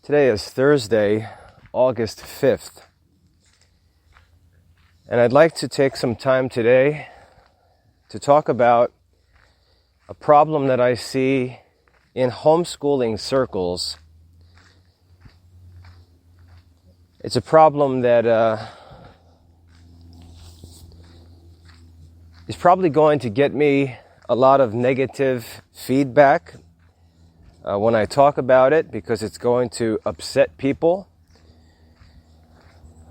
Today is Thursday, August 5th, and I'd like to take some time today to talk about a problem that I see in homeschooling circles. It's a problem that is probably going to get me a lot of negative feedback when I talk about it, because it's going to upset people.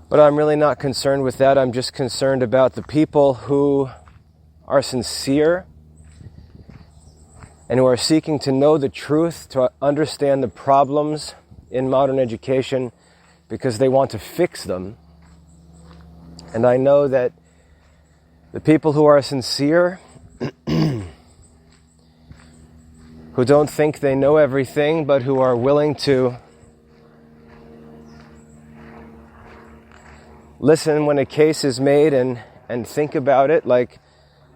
But I'm really not concerned with that. I'm just concerned about the people who are sincere and who are seeking to know the truth, to understand the problems in modern education, because they want to fix them. And I know that the people who are sincere, who don't think they know everything, but who are willing to listen when a case is made and think about it, like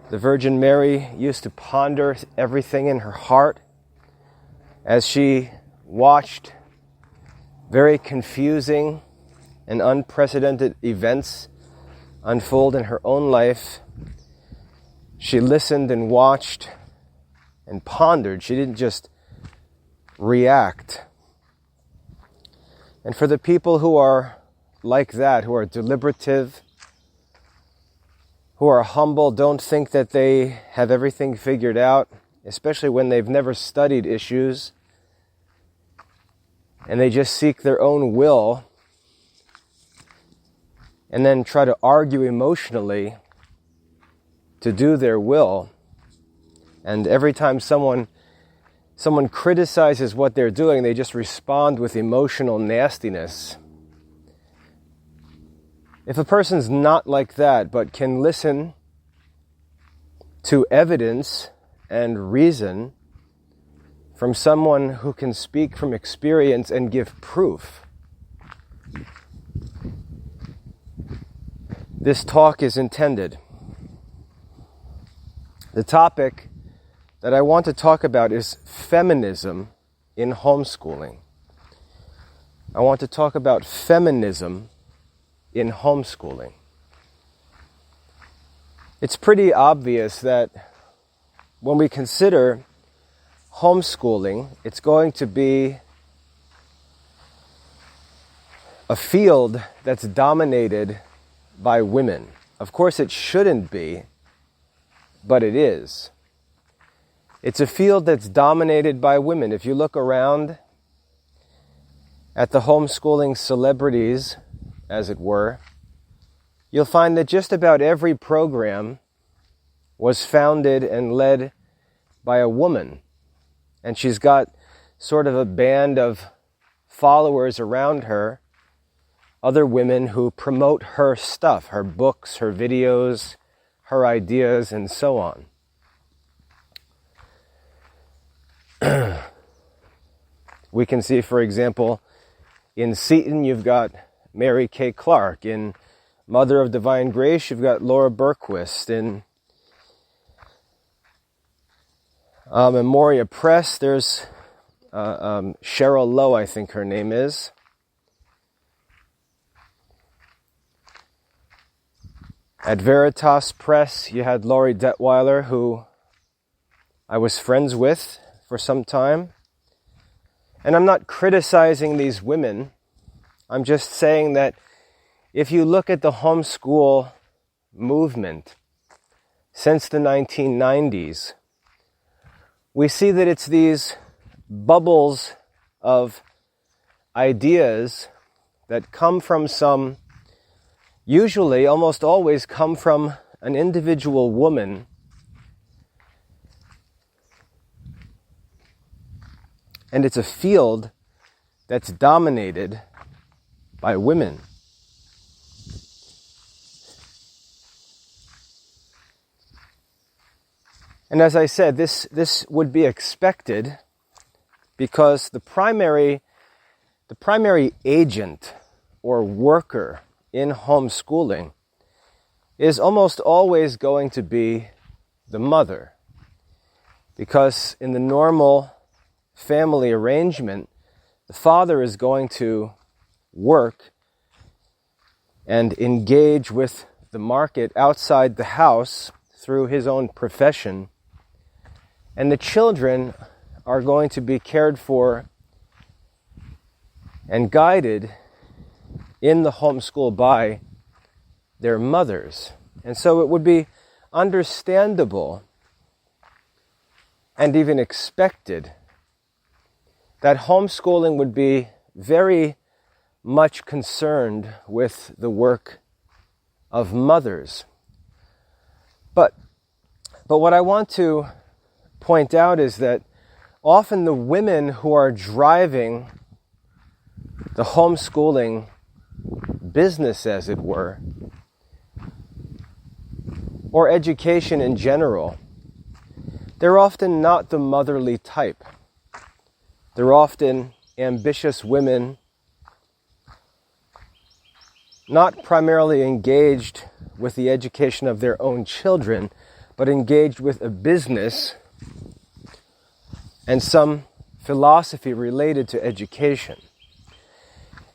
the Virgin Mary used to ponder everything in her heart as she watched very confusing and unprecedented events unfold in her own life. She listened and watched and pondered. She didn't just react. And for the people who are like that, who are deliberative, who are humble, don't think that they have everything figured out, especially when they've never studied issues, and they just seek their own will, and then try to argue emotionally to do their will. And every time someone criticizes what they're doing, they just respond with emotional nastiness. If a person's not like that, but can listen to evidence and reason from someone who can speak from experience and give proof, this talk is intended. The topic that I want to talk about is feminism in homeschooling. I want to talk about feminism in homeschooling. It's pretty obvious that when we consider homeschooling, it's going to be a field that's dominated by women. Of course, it shouldn't be, but it is. It's a field that's dominated by women. If you look around at the homeschooling celebrities, as it were, you'll find that just about every program was founded and led by a woman. And she's got sort of a band of followers around her, other women who promote her stuff, her books, her videos, her ideas, and so on. We can see, for example, in Seton, you've got Mary Kay Clark. In Mother of Divine Grace, you've got Laura Berquist. In Memoria Press, there's Cheryl Lowe, I think her name is. At Veritas Press, you had Laurie Detweiler, who I was friends with for some time. And I'm not criticizing these women. I'm just saying that if you look at the homeschool movement since the 1990s, we see that it's these bubbles of ideas that come from usually, almost always come from an individual woman, and it's a field that's dominated by women. And as I said, this would be expected, because the primary agent or worker in homeschooling is almost always going to be the mother. Because in the normal family arrangement, The father is going to work and engage with the market outside the house through his own profession, and the children are going to be cared for and guided in the homeschool by their mothers. And so it would be understandable and even expected that homeschooling would be very much concerned with the work of mothers. But what I want to point out is that often the women who are driving the homeschooling business, as it were, or education in general, they're often not the motherly type. They're often ambitious women, not primarily engaged with the education of their own children, but engaged with a business and some philosophy related to education.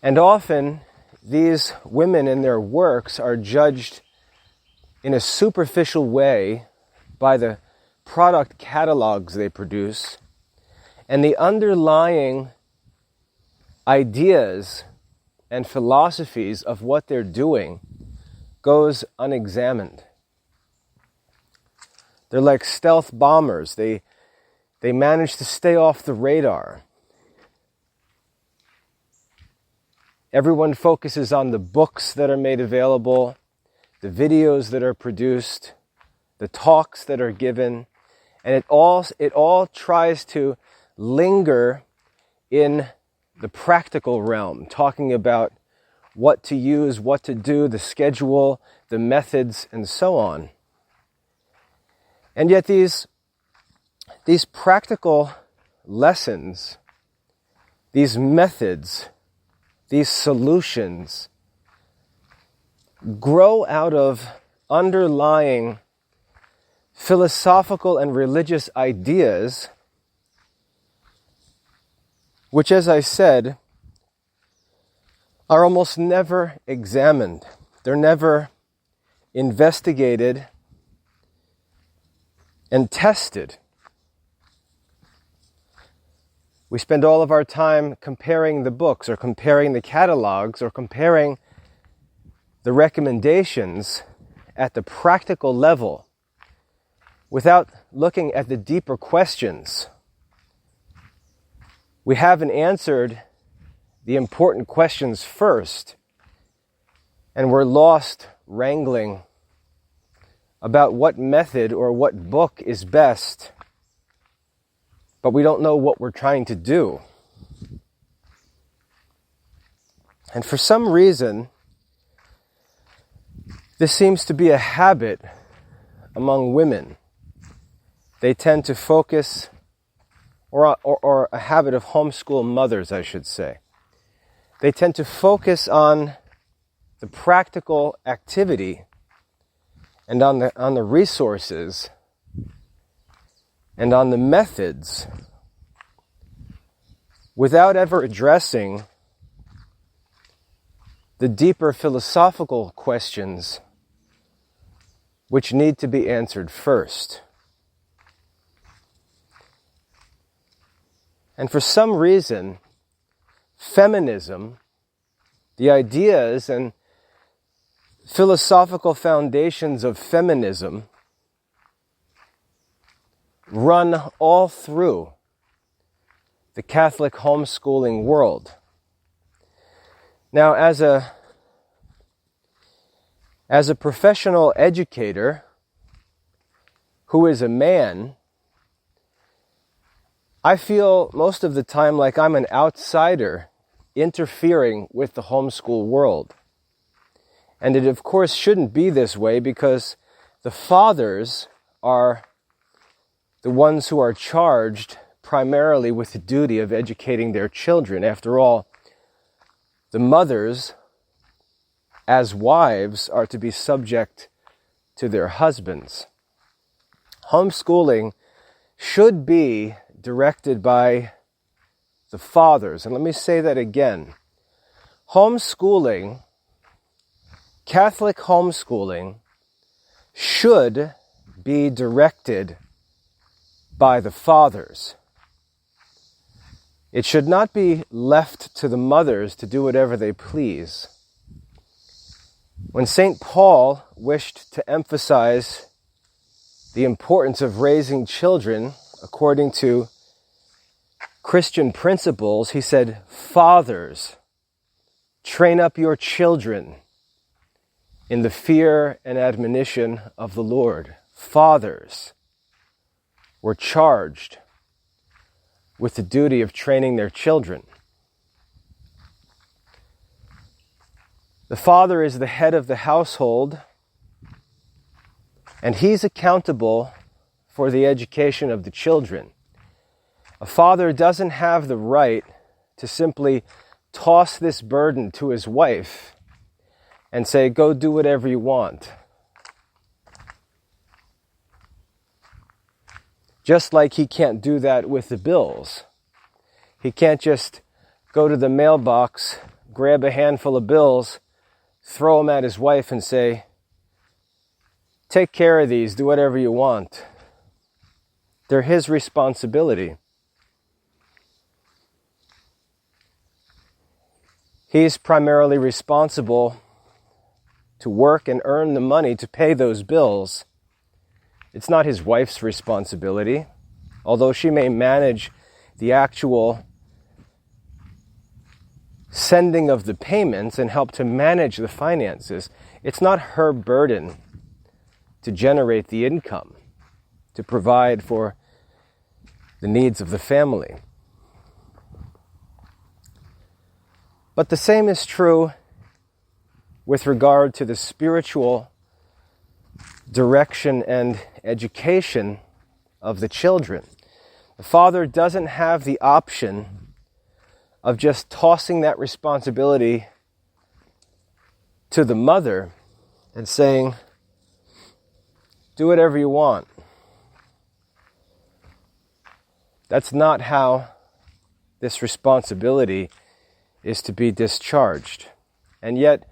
And often, these women in their works are judged in a superficial way by the product catalogs they produce, and the underlying ideas and philosophies of what they're doing goes unexamined. They're like stealth bombers. They manage to stay off the radar. Everyone focuses on the books that are made available, the videos that are produced, the talks that are given, and it all tries to linger in the practical realm, talking about what to use, what to do, the schedule, the methods, and so on. And yet these practical lessons, these methods, these solutions grow out of underlying philosophical and religious ideas, which, as I said, are almost never examined. They're never investigated and tested. We spend all of our time comparing the books or comparing the catalogs or comparing the recommendations at the practical level without looking at the deeper questions. We haven't answered the important questions first, and we're lost wrangling about what method or what book is best, but we don't know what we're trying to do. And for some reason, this seems to be a habit among women. They tend to focus, or a habit of homeschool mothers, I should say. They tend to focus on the practical activity and on the resources and on the methods without ever addressing the deeper philosophical questions which need to be answered first. And for some reason, feminism, the ideas and philosophical foundations of feminism, run all through the Catholic homeschooling world. Now, as a professional educator who is a man, I feel most of the time like I'm an outsider interfering with the homeschool world. And it, of course, shouldn't be this way because the fathers are the ones who are charged primarily with the duty of educating their children. After all, the mothers, as wives, are to be subject to their husbands. Homeschooling should be directed by the fathers. And let me say that again. Homeschooling, Catholic homeschooling, should be directed by the fathers. It should not be left to the mothers to do whatever they please. When St. Paul wished to emphasize the importance of raising children according to Christian principles, he said, "Fathers, train up your children in the fear and admonition of the Lord." Fathers were charged with the duty of training their children. The father is the head of the household, and he's accountable for the education of the children. A father doesn't have the right to simply toss this burden to his wife and say, "Go do whatever you want." Just like he can't do that with the bills. He can't just go to the mailbox, grab a handful of bills, throw them at his wife and say, "Take care of these, do whatever you want." They're his responsibility. He's primarily responsible to work and earn the money to pay those bills. It's not his wife's responsibility, although she may manage the actual sending of the payments and help to manage the finances. It's not her burden to generate the income, to provide for the needs of the family. But the same is true with regard to the spiritual direction and education of the children. The father doesn't have the option of just tossing that responsibility to the mother and saying, "Do whatever you want." That's not how this responsibility is to be discharged. And yet,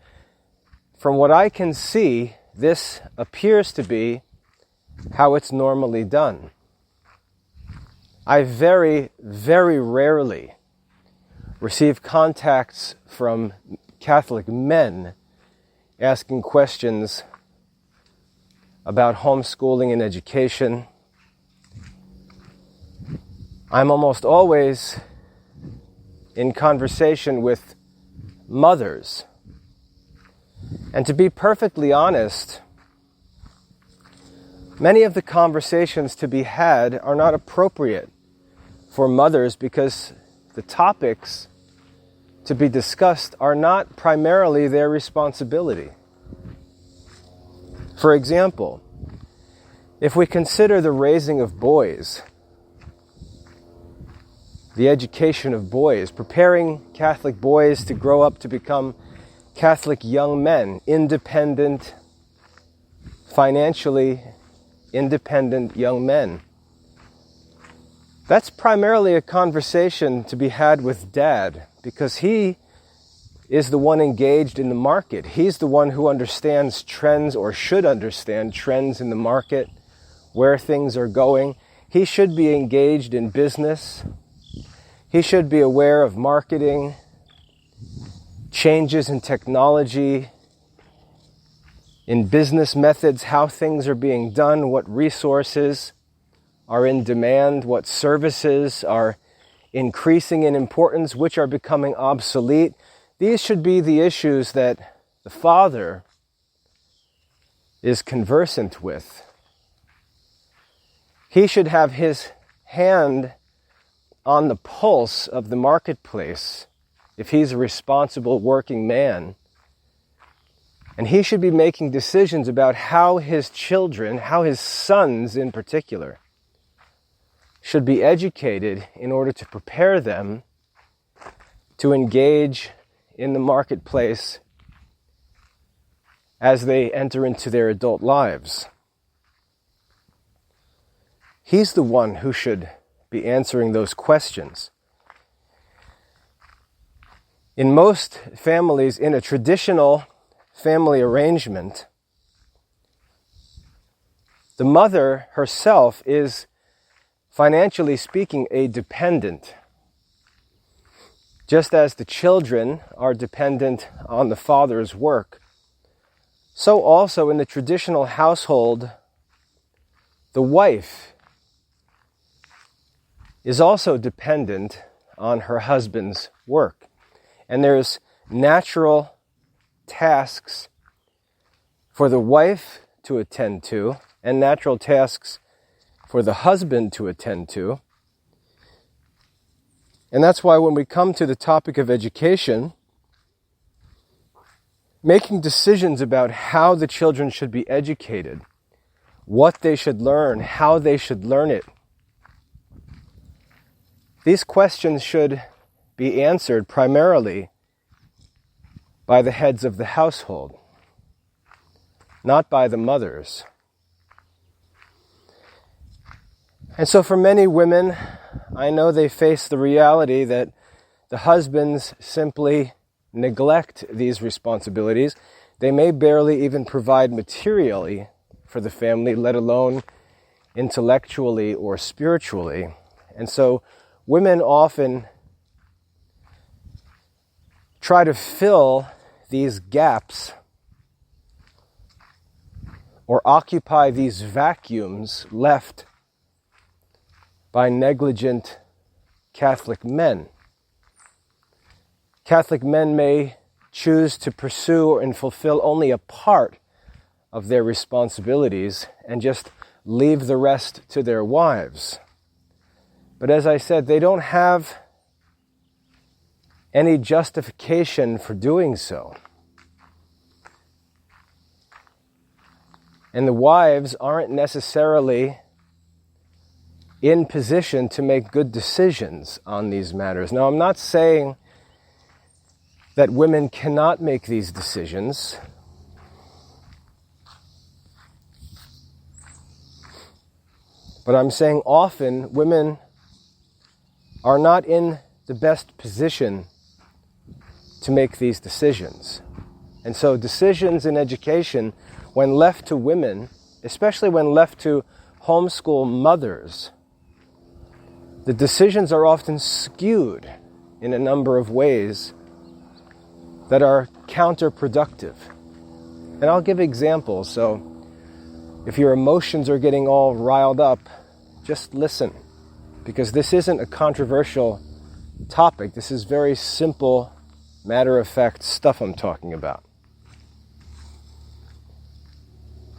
from what I can see, this appears to be how it's normally done. I very, very rarely receive contacts from Catholic men asking questions about homeschooling and education. I'm almost always in conversation with mothers. And to be perfectly honest, many of the conversations to be had are not appropriate for mothers because the topics to be discussed are not primarily their responsibility. For example, if we consider the raising of boys, the education of boys, preparing Catholic boys to grow up to become Catholic young men, independent, financially independent young men. That's primarily a conversation to be had with Dad, because he is the one engaged in the market. He's the one who understands trends, or should understand trends in the market, where things are going. He should be engaged in business. He should be aware of marketing, changes in technology, in business methods, how things are being done, what resources are in demand, what services are increasing in importance, which are becoming obsolete. These should be the issues that the father is conversant with. He should have his hand on the pulse of the marketplace if he's a responsible working man. And he should be making decisions about how his children, how his sons in particular, should be educated in order to prepare them to engage in the marketplace as they enter into their adult lives. He's the one who should be answering those questions. In most families, in a traditional family arrangement, the mother herself is, financially speaking, a dependent. Just as the children are dependent on the father's work, so also in the traditional household, the wife is also dependent on her husband's work. And there's natural tasks for the wife to attend to, and natural tasks for the husband to attend to. And that's why when we come to the topic of education, making decisions about how the children should be educated, what they should learn, how they should learn it, these questions should be answered primarily by the heads of the household, not by the mothers. And so for many women, I know they face the reality that the husbands simply neglect these responsibilities. They may barely even provide materially for the family, let alone intellectually or spiritually. And so women often try to fill these gaps or occupy these vacuums left by negligent Catholic men. Catholic men may choose to pursue and fulfill only a part of their responsibilities and just leave the rest to their wives. But as I said, they don't have any justification for doing so. And the wives aren't necessarily in position to make good decisions on these matters. Now, I'm not saying that women cannot make these decisions. But I'm saying often women are not in the best position to make these decisions. And so decisions in education, when left to women, especially when left to homeschool mothers, the decisions are often skewed in a number of ways that are counterproductive. And I'll give examples. So if your emotions are getting all riled up, just listen, because this isn't a controversial topic. This is very simple, matter-of-fact stuff I'm talking about.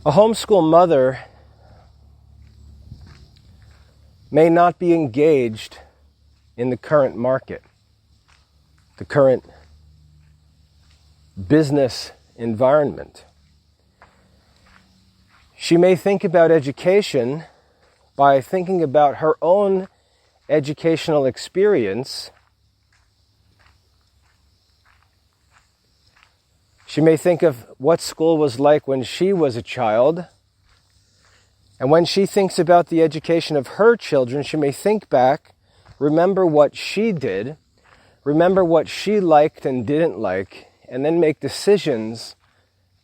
A homeschool mother may not be engaged in the current market, the current business environment. She may think about education by thinking about her own educational experience. She may think of what school was like when she was a child. And when she thinks about the education of her children, she may think back, remember what she did, remember what she liked and didn't like, and then make decisions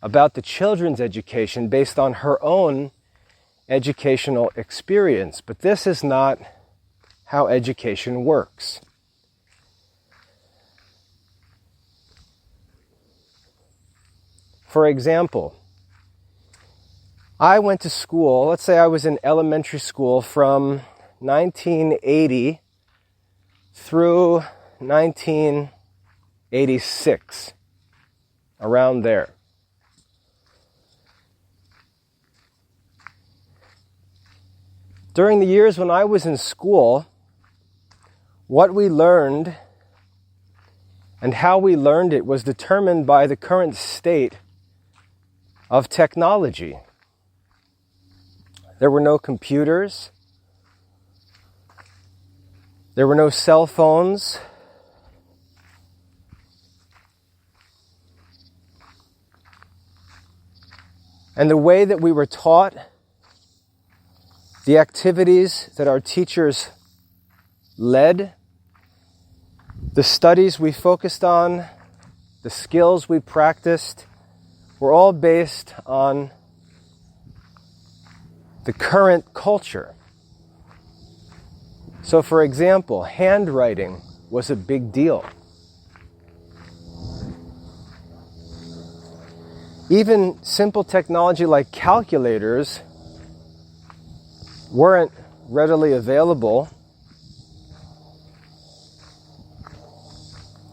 about the children's education based on her own educational experience. But this is not how education works. For example, I went to school, let's say I was in elementary school from 1980 through 1986, around there. During the years when I was in school, what we learned and how we learned it was determined by the current state of technology. There were no computers. There were no cell phones. And the way that we were taught, the activities that our teachers led, The studies we focused on, the skills we practiced, were all based on the current culture. So, for example, handwriting was a big deal. Even simple technology like calculators weren't readily available.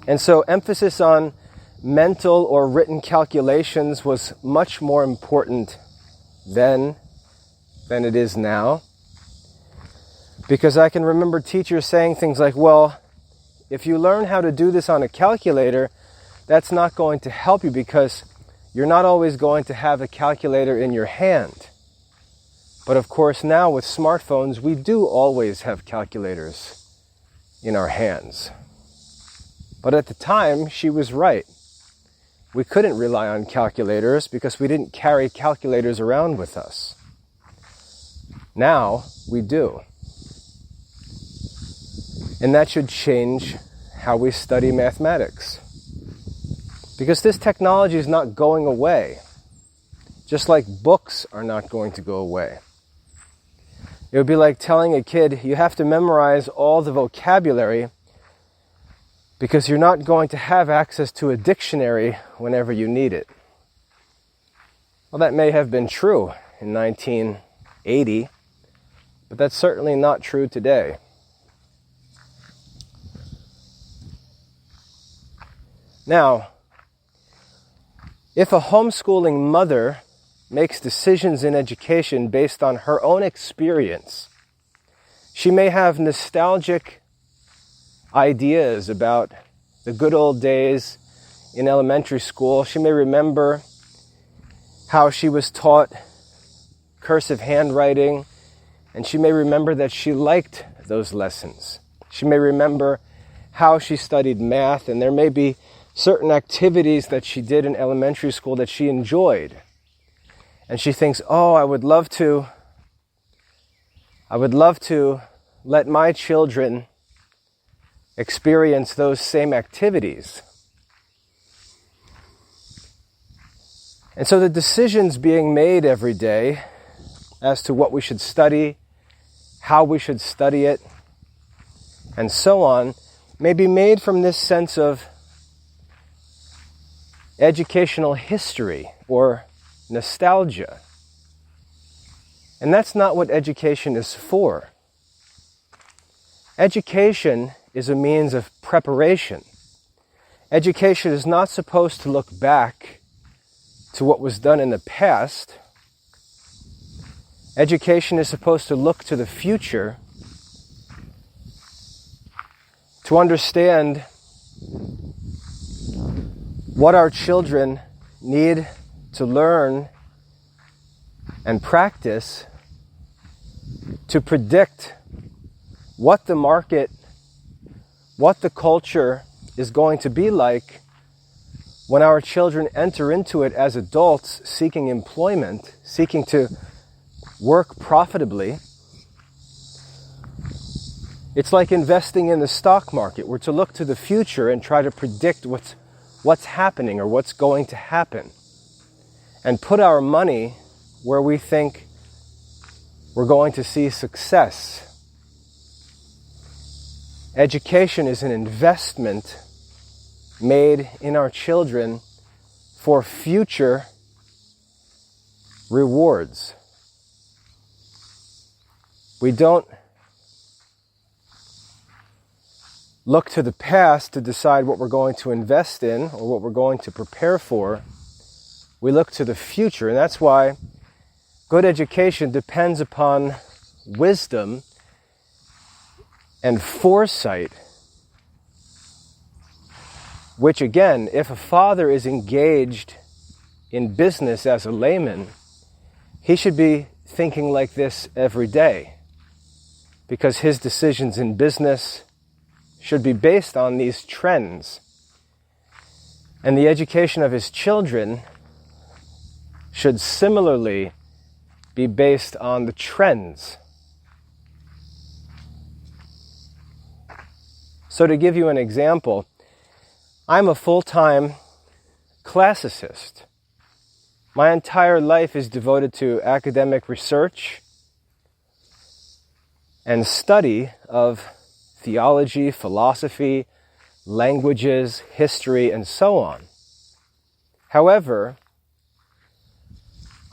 And so emphasis on mental or written calculations was much more important then than it is now. Because I can remember teachers saying things like, well, if you learn how to do this on a calculator, that's not going to help you because you're not always going to have a calculator in your hand. But of course now with smartphones, we do always have calculators in our hands. But at the time, she was right. We couldn't rely on calculators because we didn't carry calculators around with us. Now we do. And that should change how we study mathematics. Because this technology is not going away, just like books are not going to go away. It would be like telling a kid, you have to memorize all the vocabulary because you're not going to have access to a dictionary whenever you need it. Well, that may have been true in 1980, but that's certainly not true today. Now, if a homeschooling mother makes decisions in education based on her own experience, she may have nostalgic ideas about the good old days in elementary school. She may remember how she was taught cursive handwriting, and she may remember that she liked those lessons. She may remember how she studied math, and there may be certain activities that she did in elementary school that she enjoyed. And she thinks, oh, I would love to let my children experience those same activities. And so the decisions being made every day as to what we should study, how we should study it, and so on, may be made from this sense of educational history or nostalgia. And that's not what education is for. Education is a means of preparation. Education is not supposed to look back to what was done in the past. Education is supposed to look to the future to understand what our children need to learn and practice to predict what the market, what the culture is going to be like when our children enter into it as adults seeking employment, seeking to work profitably. It's like investing in the stock market. We're to look to the future and try to predict what's happening or what's going to happen, and put our money where we think we're going to see success. Education is an investment made in our children for future rewards. We don't look to the past to decide what we're going to invest in or what we're going to prepare for. We look to the future, and that's why good education depends upon wisdom and foresight, which again, if a father is engaged in business as a layman, he should be thinking like this every day, because his decisions in business should be based on these trends. And the education of his children should similarly be based on the trends. So to give you an example, I'm a full-time classicist. My entire life is devoted to academic research and study of theology, philosophy, languages, history, and so on. However,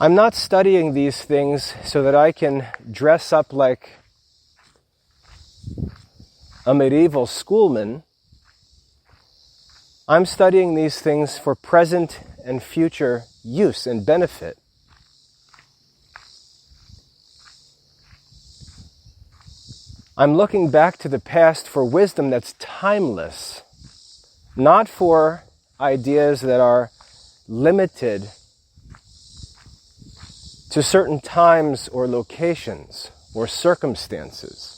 I'm not studying these things so that I can dress up like a medieval schoolman. I'm studying these things for present and future use and benefit. I'm looking back to the past for wisdom that's timeless, not for ideas that are limited to certain times or locations or circumstances.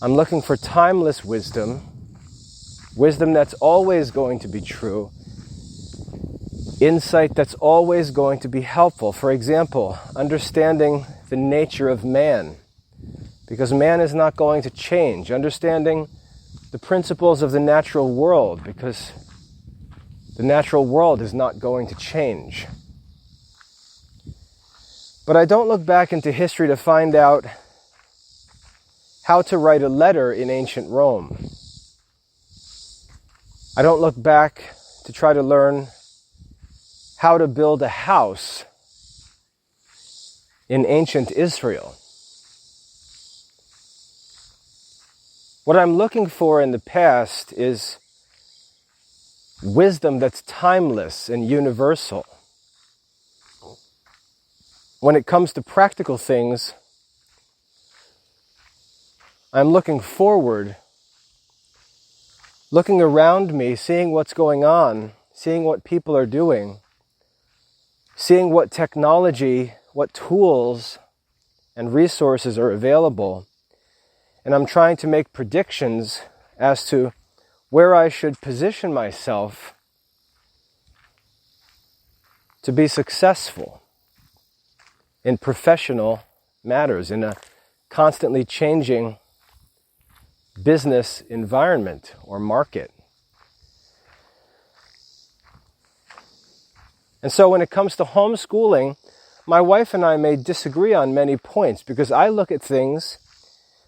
I'm looking for timeless wisdom, wisdom that's always going to be true, insight that's always going to be helpful. For example, understanding the nature of man, because man is not going to change. Understanding the principles of the natural world, because the natural world is not going to change. But I don't look back into history to find out how to write a letter in ancient Rome. I don't look back to try to learn how to build a house in ancient Israel. What I'm looking for in the past is wisdom that's timeless and universal. When it comes to practical things, I'm looking forward, looking around me, seeing what's going on, seeing what people are doing, seeing what technology, what tools and resources are available. And I'm trying to make predictions as to where I should position myself to be successful in professional matters, in a constantly changing business environment or market. And so when it comes to homeschooling, my wife and I may disagree on many points, because I look at things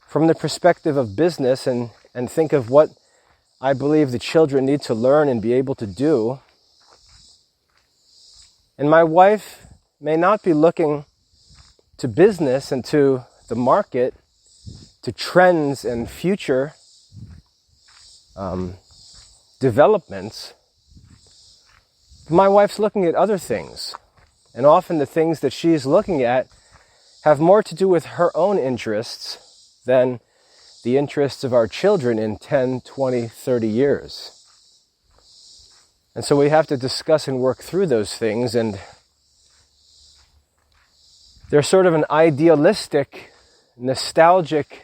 from the perspective of business and think of what I believe the children need to learn and be able to do. And my wife may not be looking to business and to the market, to trends and future developments. My wife's looking at other things. And often the things that she's looking at have more to do with her own interests than the interests of our children in 10, 20, 30 years. And so we have to discuss and work through those things, and there's sort of an idealistic, nostalgic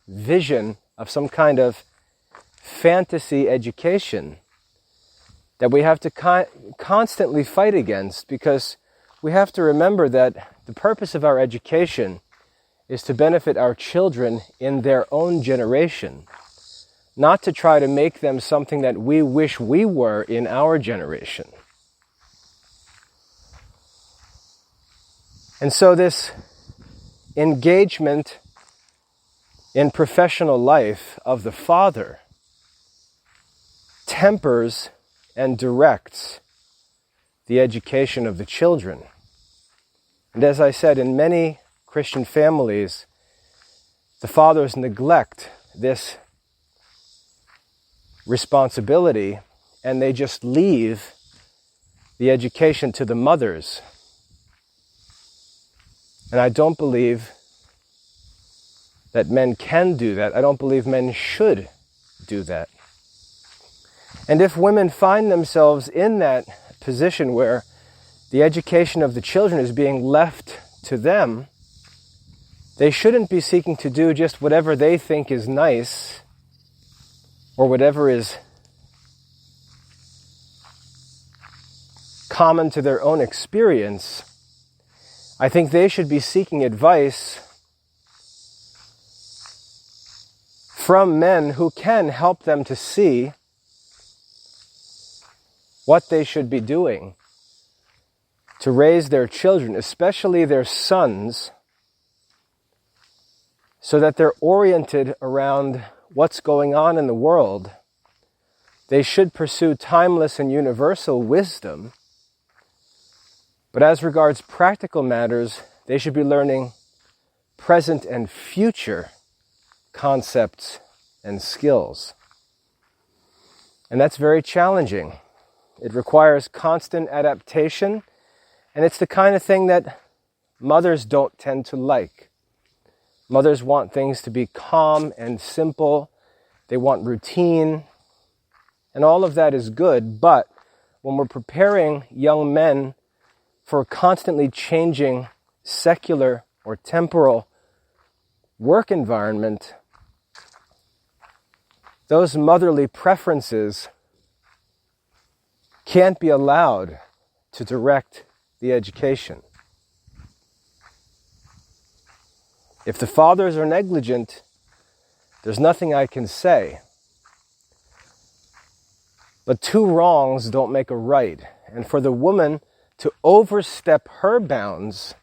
vision of some kind of fantasy education that we have to constantly fight against, because we have to remember that the purpose of our education is to benefit our children in their own generation, not to try to make them something that we wish we were in our generation. And so this engagement in professional life of the father tempers and directs the education of the children. And as I said, in many Christian families, the fathers neglect this responsibility and they just leave the education to the mothers. And I don't believe that men can do that. I don't believe men should do that. And if women find themselves in that position where the education of the children is being left to them, they shouldn't be seeking to do just whatever they think is nice or whatever is common to their own experience. I think they should be seeking advice from men who can help them to see what they should be doing to raise their children, especially their sons, so that they're oriented around what's going on in the world. They should pursue timeless and universal wisdom, but as regards practical matters, they should be learning present and future concepts and skills. And that's very challenging. It requires constant adaptation, and it's the kind of thing that mothers don't tend to like. Mothers want things to be calm and simple. They want routine, and all of that is good, but when we're preparing young men for a constantly changing secular or temporal work environment, those motherly preferences can't be allowed to direct the education. If the fathers are negligent, there's nothing I can say. But two wrongs don't make a right. And for the woman to overstep her bounds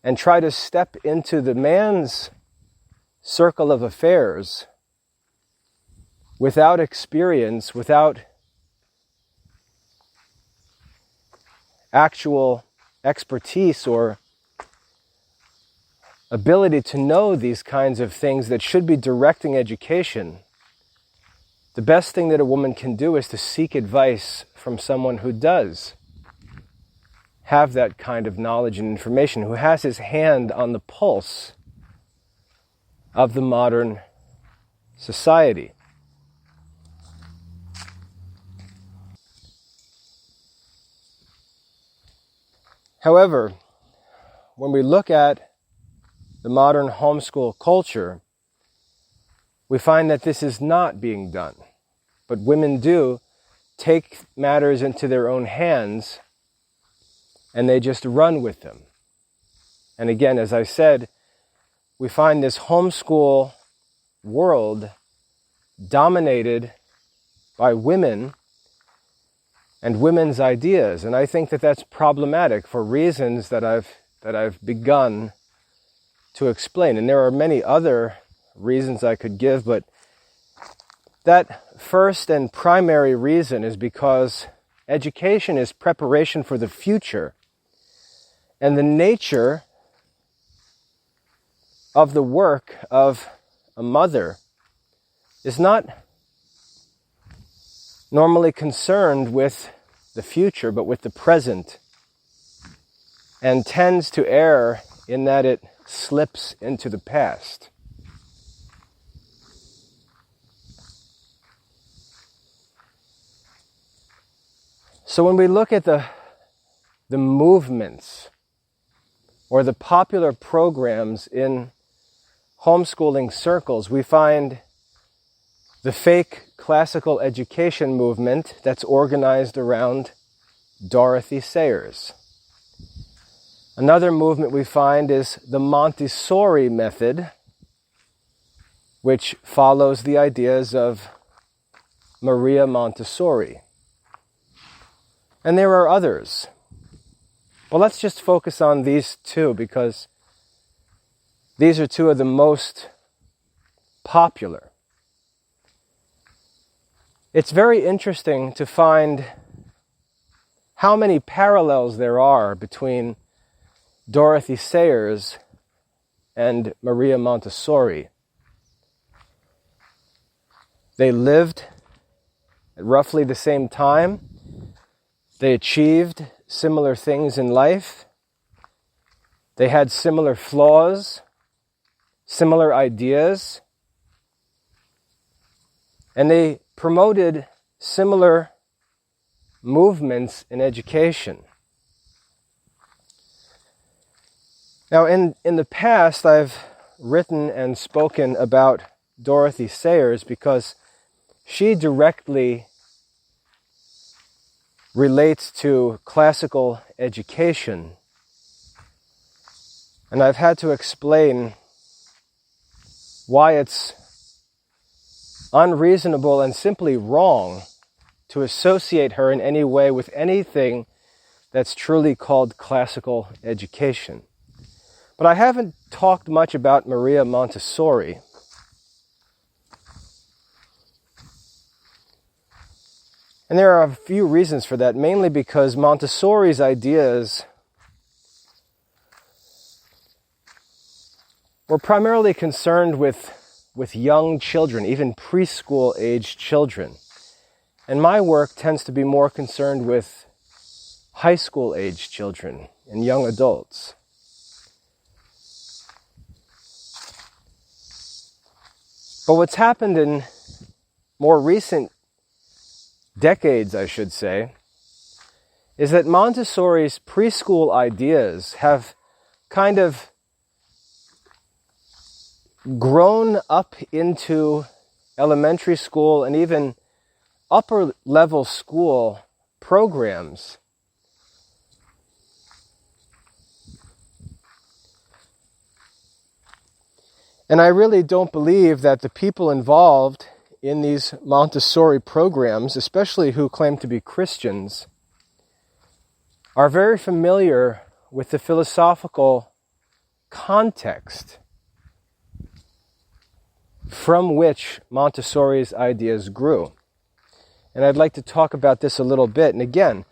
and try to step into the man's circle of affairs without experience, without actual expertise or ability to know these kinds of things that should be directing education, the best thing that a woman can do is to seek advice from someone who does have that kind of knowledge and information, who has his hand on the pulse of the modern society. However, when we look at the modern homeschool culture, we find that this is not being done. But women do take matters into their own hands and they just run with them. And again, as I said, we find this homeschool world dominated by women and women's ideas. And I think that that's problematic for reasons that I've begun to explain. And there are many other reasons I could give, but that first and primary reason is because education is preparation for the future. And the nature of the work of a mother is not normally concerned with the future, but with the present, and tends to err in that it slips into the past. So when we look at the movements or the popular programs in homeschooling circles, we find the fake classical education movement that's organized around Dorothy Sayers. Another movement we find is the Montessori method, which follows the ideas of Maria Montessori. And there are others. But let's just focus on these two, because these are two of the most popular. It's very interesting to find how many parallels there are between Dorothy Sayers and Maria Montessori. They lived at roughly the same time. They achieved similar things in life. They had similar flaws, similar ideas, and they promoted similar movements in education. Now, in the past, I've written and spoken about Dorothy Sayers because she directly relates to classical education. And I've had to explain why it's unreasonable and simply wrong to associate her in any way with anything that's truly called classical education. But I haven't talked much about Maria Montessori. And there are a few reasons for that, mainly because Montessori's ideas were primarily concerned with young children, even preschool-aged children. And my work tends to be more concerned with high school-aged children and young adults. But what's happened in more recent decades, I should say, is that Montessori's preschool ideas have kind of grown up into elementary school and even upper level school programs. And I really don't believe that the people involved in these Montessori programs, especially who claim to be Christians, are very familiar with the philosophical context from which Montessori's ideas grew. And I'd like to talk about this a little bit. And again,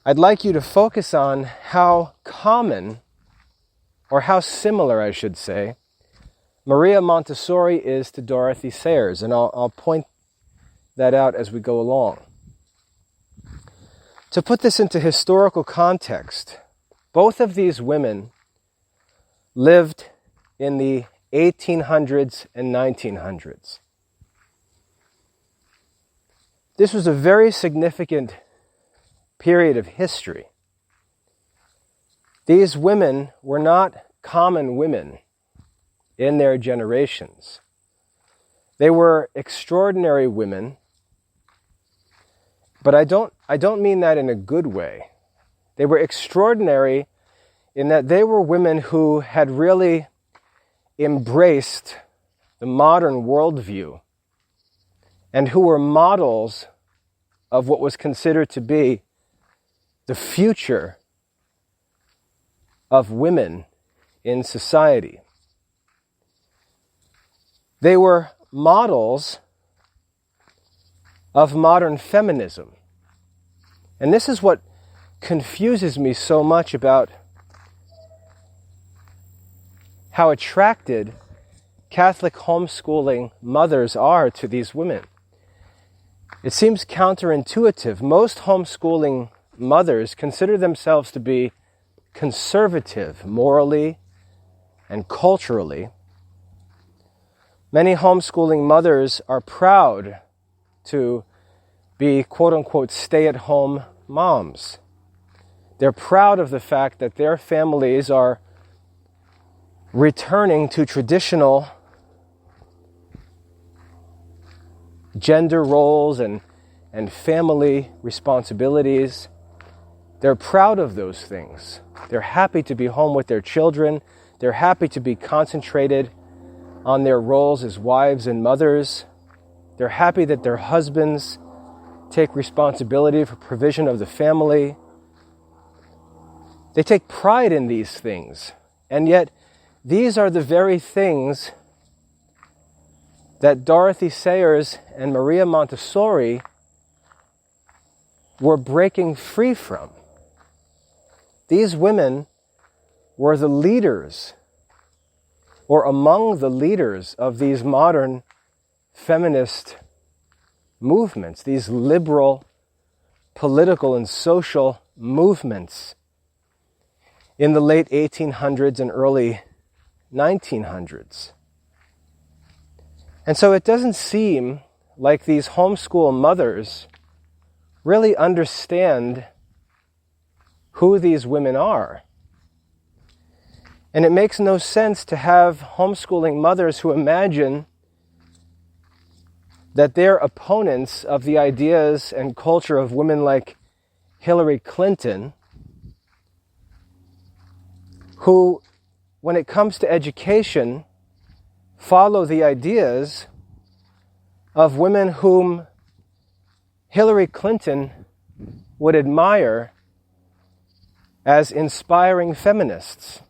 I'd like you to focus on how common, or how similar, I should say, Maria Montessori is to Dorothy Sayers, and I'll point that out as we go along. To put this into historical context, both of these women lived in the 1800s and 1900s. This was a very significant period of history. These women were not common women in their generations. They were extraordinary women, but I don't mean that in a good way. They were extraordinary in that they were women who had really embraced the modern worldview and who were models of what was considered to be the future of women in society. They were models of modern feminism. And this is what confuses me so much about how attracted Catholic homeschooling mothers are to these women. It seems counterintuitive. Most homeschooling mothers consider themselves to be conservative morally and culturally. Many homeschooling mothers are proud to be quote-unquote stay-at-home moms. They're proud of the fact that their families are returning to traditional gender roles and family responsibilities. They're proud of those things. They're happy to be home with their children. They're happy to be concentrated on their roles as wives and mothers. They're happy that their husbands take responsibility for provision of the family. They take pride in these things. And yet, these are the very things that Dorothy Sayers and Maria Montessori were breaking free from. These women were the leaders, or among the leaders of these modern feminist movements, these liberal political and social movements in the late 1800s and early 1900s. And so it doesn't seem like these homeschool mothers really understand who these women are. And it makes no sense to have homeschooling mothers who imagine that they're opponents of the ideas and culture of women like Hillary Clinton, who, when it comes to education, follow the ideas of women whom Hillary Clinton would admire as inspiring feminists.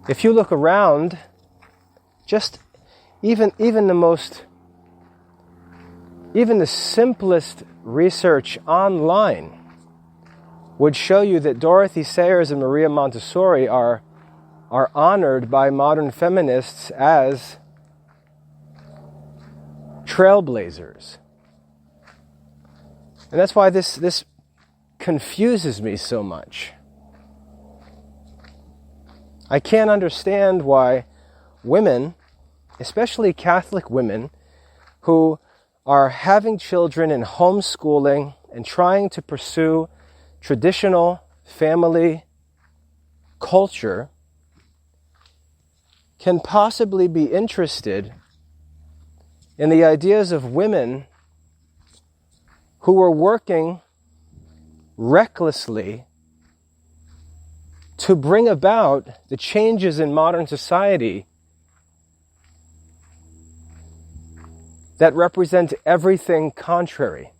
If you look around, just even the simplest research online would show you that Dorothy Sayers and Maria Montessori are honored by modern feminists as trailblazers. And that's why this confuses me so much. I can't understand why women, especially Catholic women, who are having children and homeschooling and trying to pursue traditional family culture, can possibly be interested in the ideas of women who are working recklessly to bring about the changes in modern society that represent everything contrary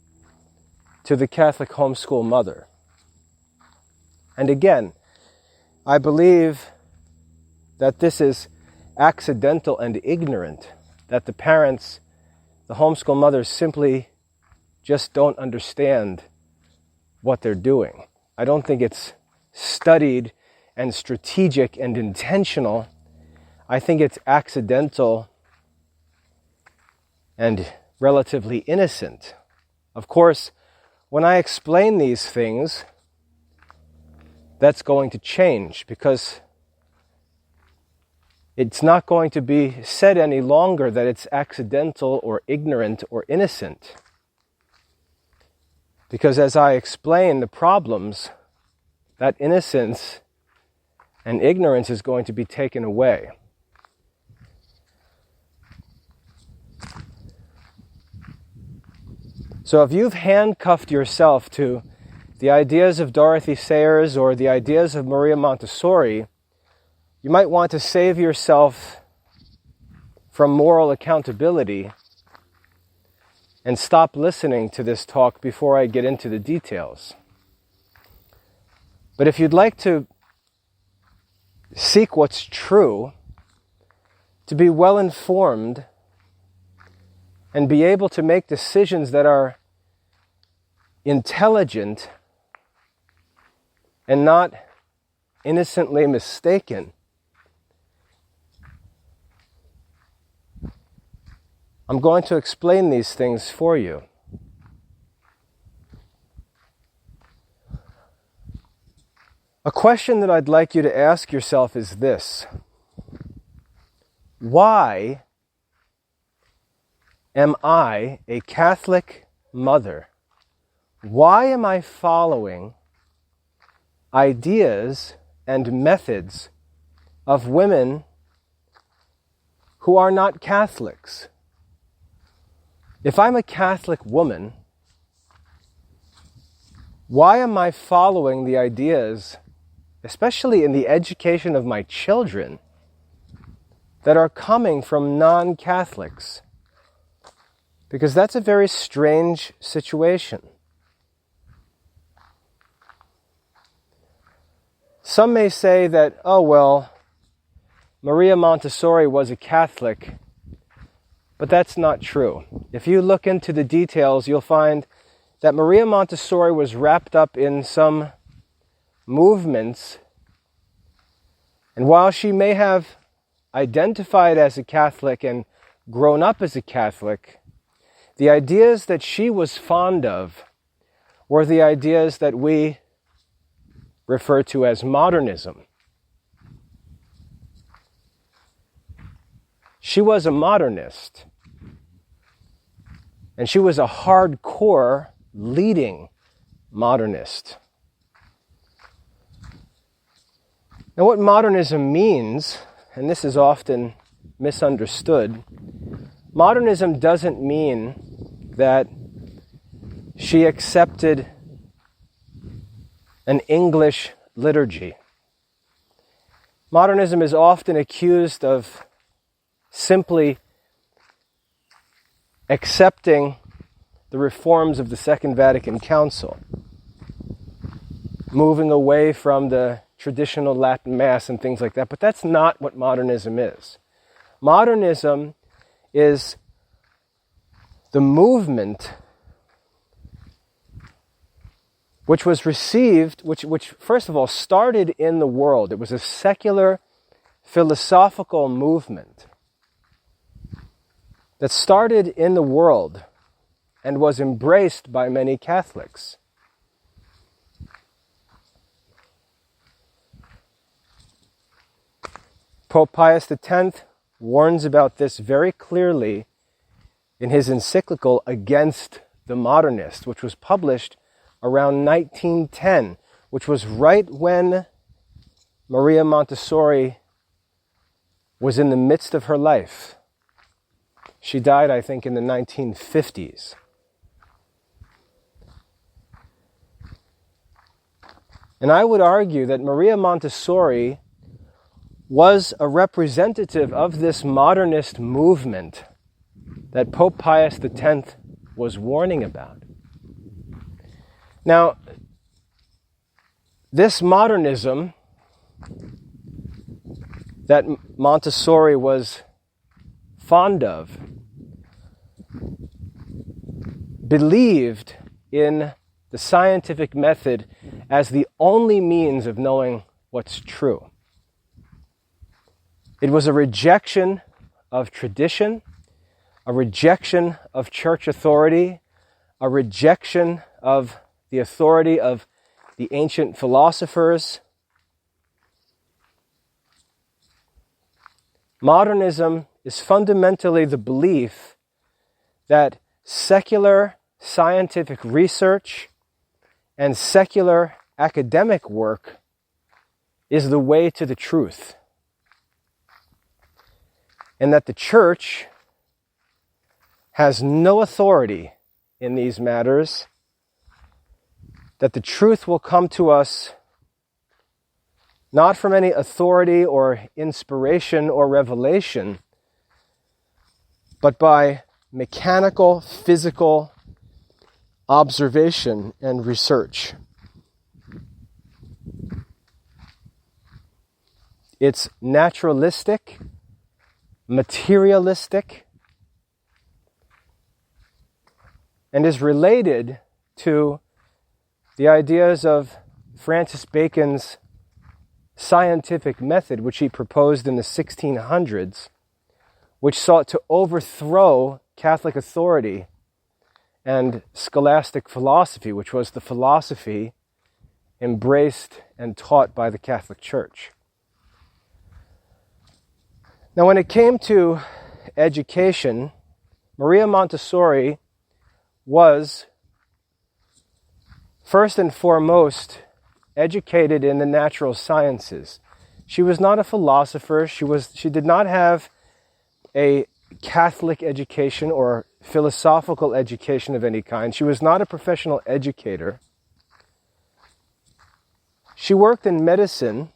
to the Catholic homeschool mother. And again, I believe that this is accidental and ignorant, that the parents, the homeschool mothers, simply just don't understand what they're doing. I don't think it's studied and strategic and intentional. I think it's accidental and relatively innocent. Of course, when I explain these things, that's going to change, because it's not going to be said any longer that it's accidental or ignorant or innocent. Because as I explain the problems, that innocence and ignorance is going to be taken away. So if you've handcuffed yourself to the ideas of Dorothy Sayers or the ideas of Maria Montessori, you might want to save yourself from moral accountability and stop listening to this talk before I get into the details. But if you'd like to seek what's true, to be well informed, and be able to make decisions that are intelligent and not innocently mistaken, I'm going to explain these things for you. A question that I'd like you to ask yourself is this: why am I a Catholic mother? Why am I following ideas and methods of women who are not Catholics? If I'm a Catholic woman, why am I following the ideas, especially in the education of my children, that are coming from non-Catholics? Because that's a very strange situation. Some may say that, oh well, Maria Montessori was a Catholic, but that's not true. If you look into the details, you'll find that Maria Montessori was wrapped up in some movements, and while she may have identified as a Catholic and grown up as a Catholic, the ideas that she was fond of were the ideas that we refer to as modernism. She was a modernist, and she was a hardcore leading modernist. Now, what modernism means, and this is often misunderstood, modernism doesn't mean that she accepted an English liturgy. Modernism is often accused of simply accepting the reforms of the Second Vatican Council, moving away from the traditional Latin Mass and things like that. But that's not what modernism is. Modernism is the movement which was received, which first of all started in the world. It was a secular philosophical movement that started in the world and was embraced by many Catholics. Pope Pius X warns about this very clearly in his encyclical Against the Modernist, which was published around 1910, which was right when Maria Montessori was in the midst of her life. She died, I think, in the 1950s. And I would argue that Maria Montessori was a representative of this modernist movement that Pope Pius X was warning about. Now, this modernism that Montessori was fond of believed in the scientific method as the only means of knowing what's true. It was a rejection of tradition, a rejection of church authority, a rejection of the authority of the ancient philosophers. Modernism is fundamentally the belief that secular scientific research and secular academic work is the way to the truth, and that the church has no authority in these matters, that the truth will come to us not from any authority or inspiration or revelation, but by mechanical, physical observation and research. It's naturalistic, materialistic, and is related to the ideas of Francis Bacon's scientific method, which he proposed in the 1600s, which sought to overthrow Catholic authority and scholastic philosophy, which was the philosophy embraced and taught by the Catholic Church. Now, when it came to education, Maria Montessori was first and foremost educated in the natural sciences. She was not a philosopher. She did not have a Catholic education or philosophical education of any kind. She was not a professional educator. She worked in medicine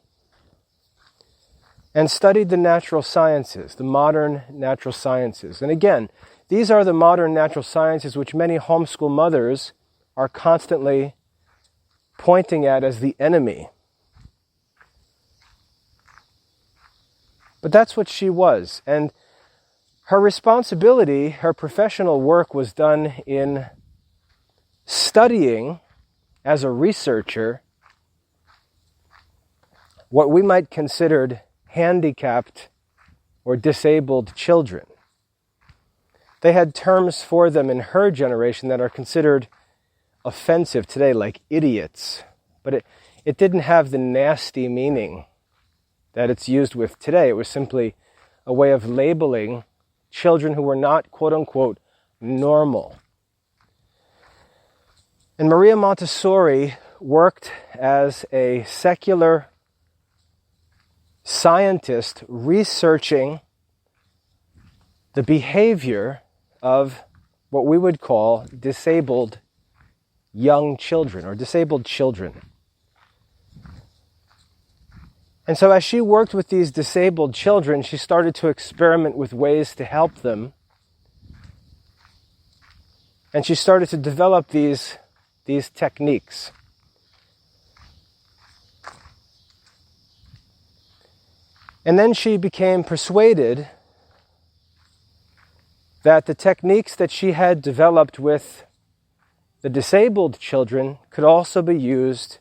and studied the natural sciences, the modern natural sciences. And again, these are the modern natural sciences which many homeschool mothers are constantly pointing at as the enemy. But that's what she was. And her responsibility, her professional work was done in studying as a researcher what we might consider handicapped or disabled children. They had terms for them in her generation that are considered offensive today, like idiots. But it didn't have the nasty meaning that it's used with today. It was simply a way of labeling children who were not, quote-unquote, normal. And Maria Montessori worked as a secular scientist researching the behavior of what we would call disabled young children or disabled children. And so as she worked with these disabled children, she started to experiment with ways to help them. And she started to develop these techniques. And then she became persuaded that the techniques that she had developed with the disabled children could also be used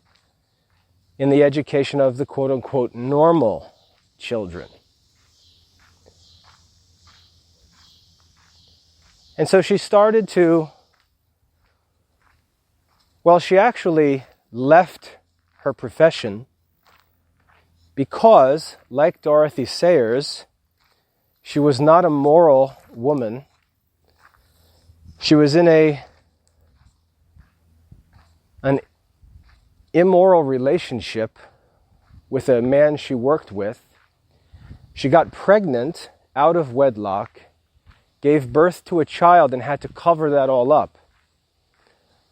in the education of the quote-unquote normal children. And so she started to, she actually left her profession because, like Dorothy Sayers, she was not a moral woman. She was in an immoral relationship with a man she worked with. She got pregnant out of wedlock, gave birth to a child, and had to cover that all up.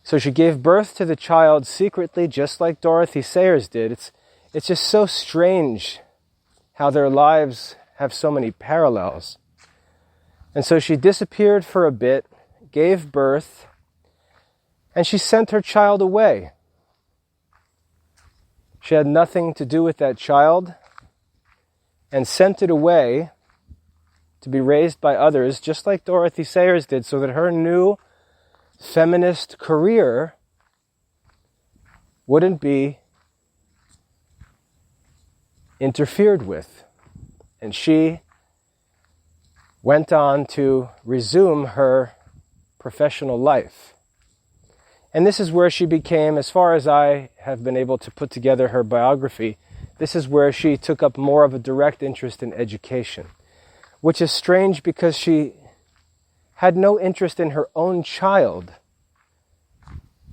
So she gave birth to the child secretly, just like Dorothy Sayers did. It's just so strange how their lives have so many parallels. And so she disappeared for a bit, gave birth, and she sent her child away. She had nothing to do with that child and sent it away to be raised by others, just like Dorothy Sayers did, so that her new feminist career wouldn't be interfered with. And she went on to resume her professional life. And this is where she became, as far as I have been able to put together her biography, this is where she took up more of a direct interest in education, which is strange because she had no interest in her own child,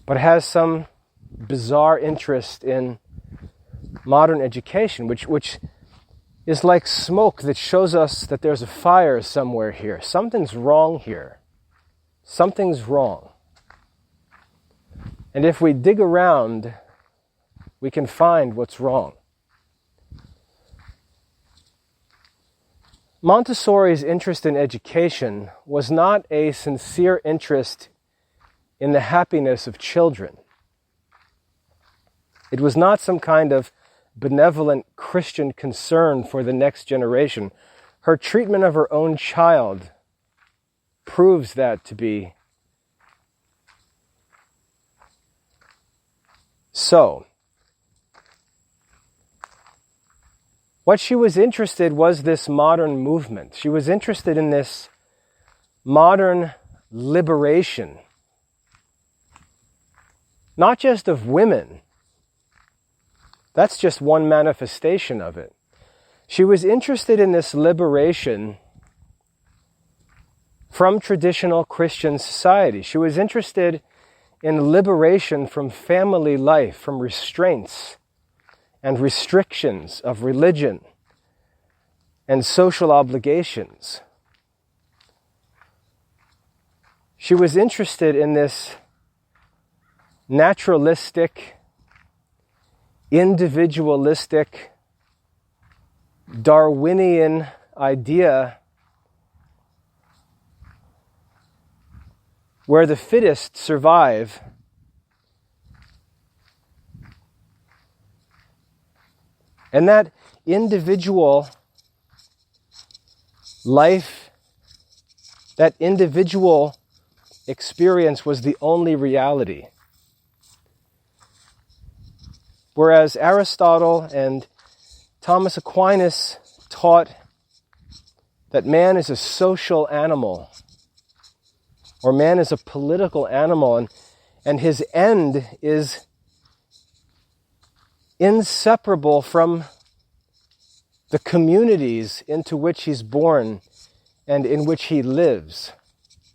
but has some bizarre interest in modern education, which is like smoke that shows us that there's a fire somewhere here. Something's wrong here. Something's wrong. And if we dig around, we can find what's wrong. Montessori's interest in education was not a sincere interest in the happiness of children. It was not some kind of benevolent Christian concern for the next generation. Her treatment of her own child proves that to be so. What she was interested was this modern movement. She was interested in this modern liberation, not just of women. That's just one manifestation of it. She was interested in this liberation from traditional Christian society. She was interested in liberation from family life, from restraints and restrictions of religion and social obligations. She was interested in this naturalistic, individualistic, Darwinian idea where the fittest survive, and that individual life, that individual experience was the only reality. Whereas Aristotle and Thomas Aquinas taught that man is a social animal, or man is a political animal, and his end is inseparable from the communities into which he's born and in which he lives,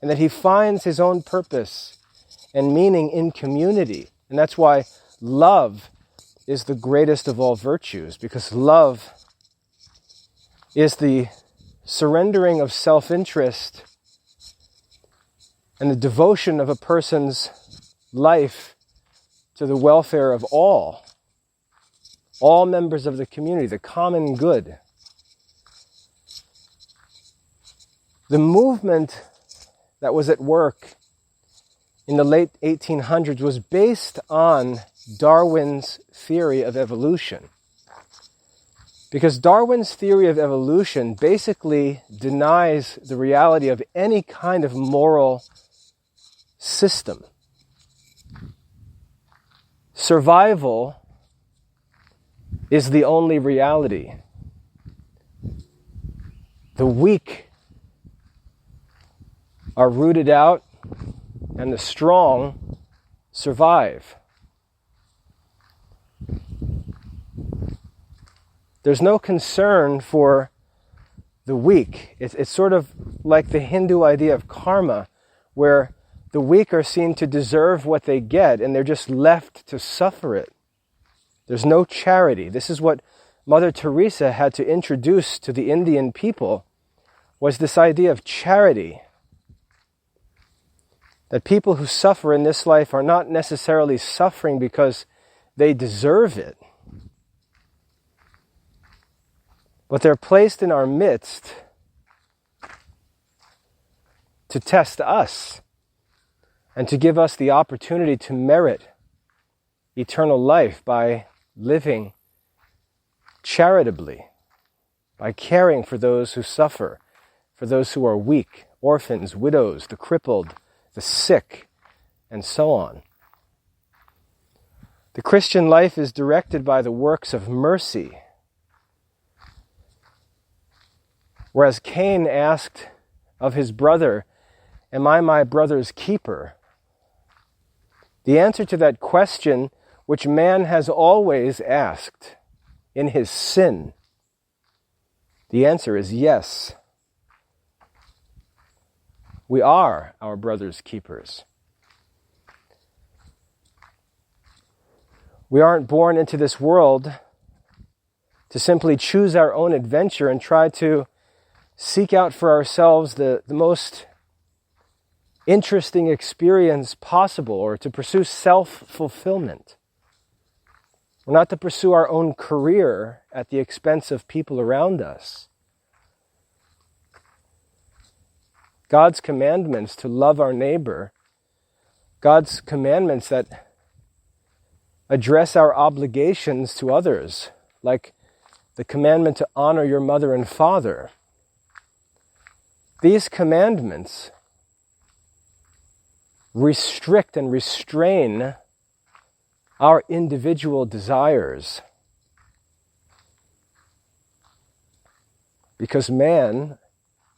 and that he finds his own purpose and meaning in community. And that's why love is the greatest of all virtues, because love is the surrendering of self-interest and the devotion of a person's life to the welfare of all. all members of the community, the common good. The movement that was at work in the late 1800s was based on Darwin's theory of evolution. Because Darwin's theory of evolution basically denies the reality of any kind of moral system. Survival is the only reality. The weak are rooted out, and the strong survive. There's no concern for the weak. It's sort of like the Hindu idea of karma, where the weak are seen to deserve what they get, and they're just left to suffer it. There's no charity. This is what Mother Teresa had to introduce to the Indian people, was this idea of charity. That people who suffer in this life are not necessarily suffering because they deserve it, but they're placed in our midst to test us and to give us the opportunity to merit eternal life by living charitably, by caring for those who suffer, for those who are weak, orphans, widows, the crippled, the sick, and so on. The Christian life is directed by the works of mercy. Whereas Cain asked of his brother, "Am I my brother's keeper?" The answer to that question, which man has always asked in his sin, the answer is yes. We are our brother's keepers. We aren't born into this world to simply choose our own adventure and try to seek out for ourselves the most interesting experience possible, or to pursue self-fulfillment. We're not to pursue our own career at the expense of people around us. God's commandments to love our neighbor, God's commandments that address our obligations to others, like the commandment to honor your mother and father. These commandments restrict and restrain our individual desires, because man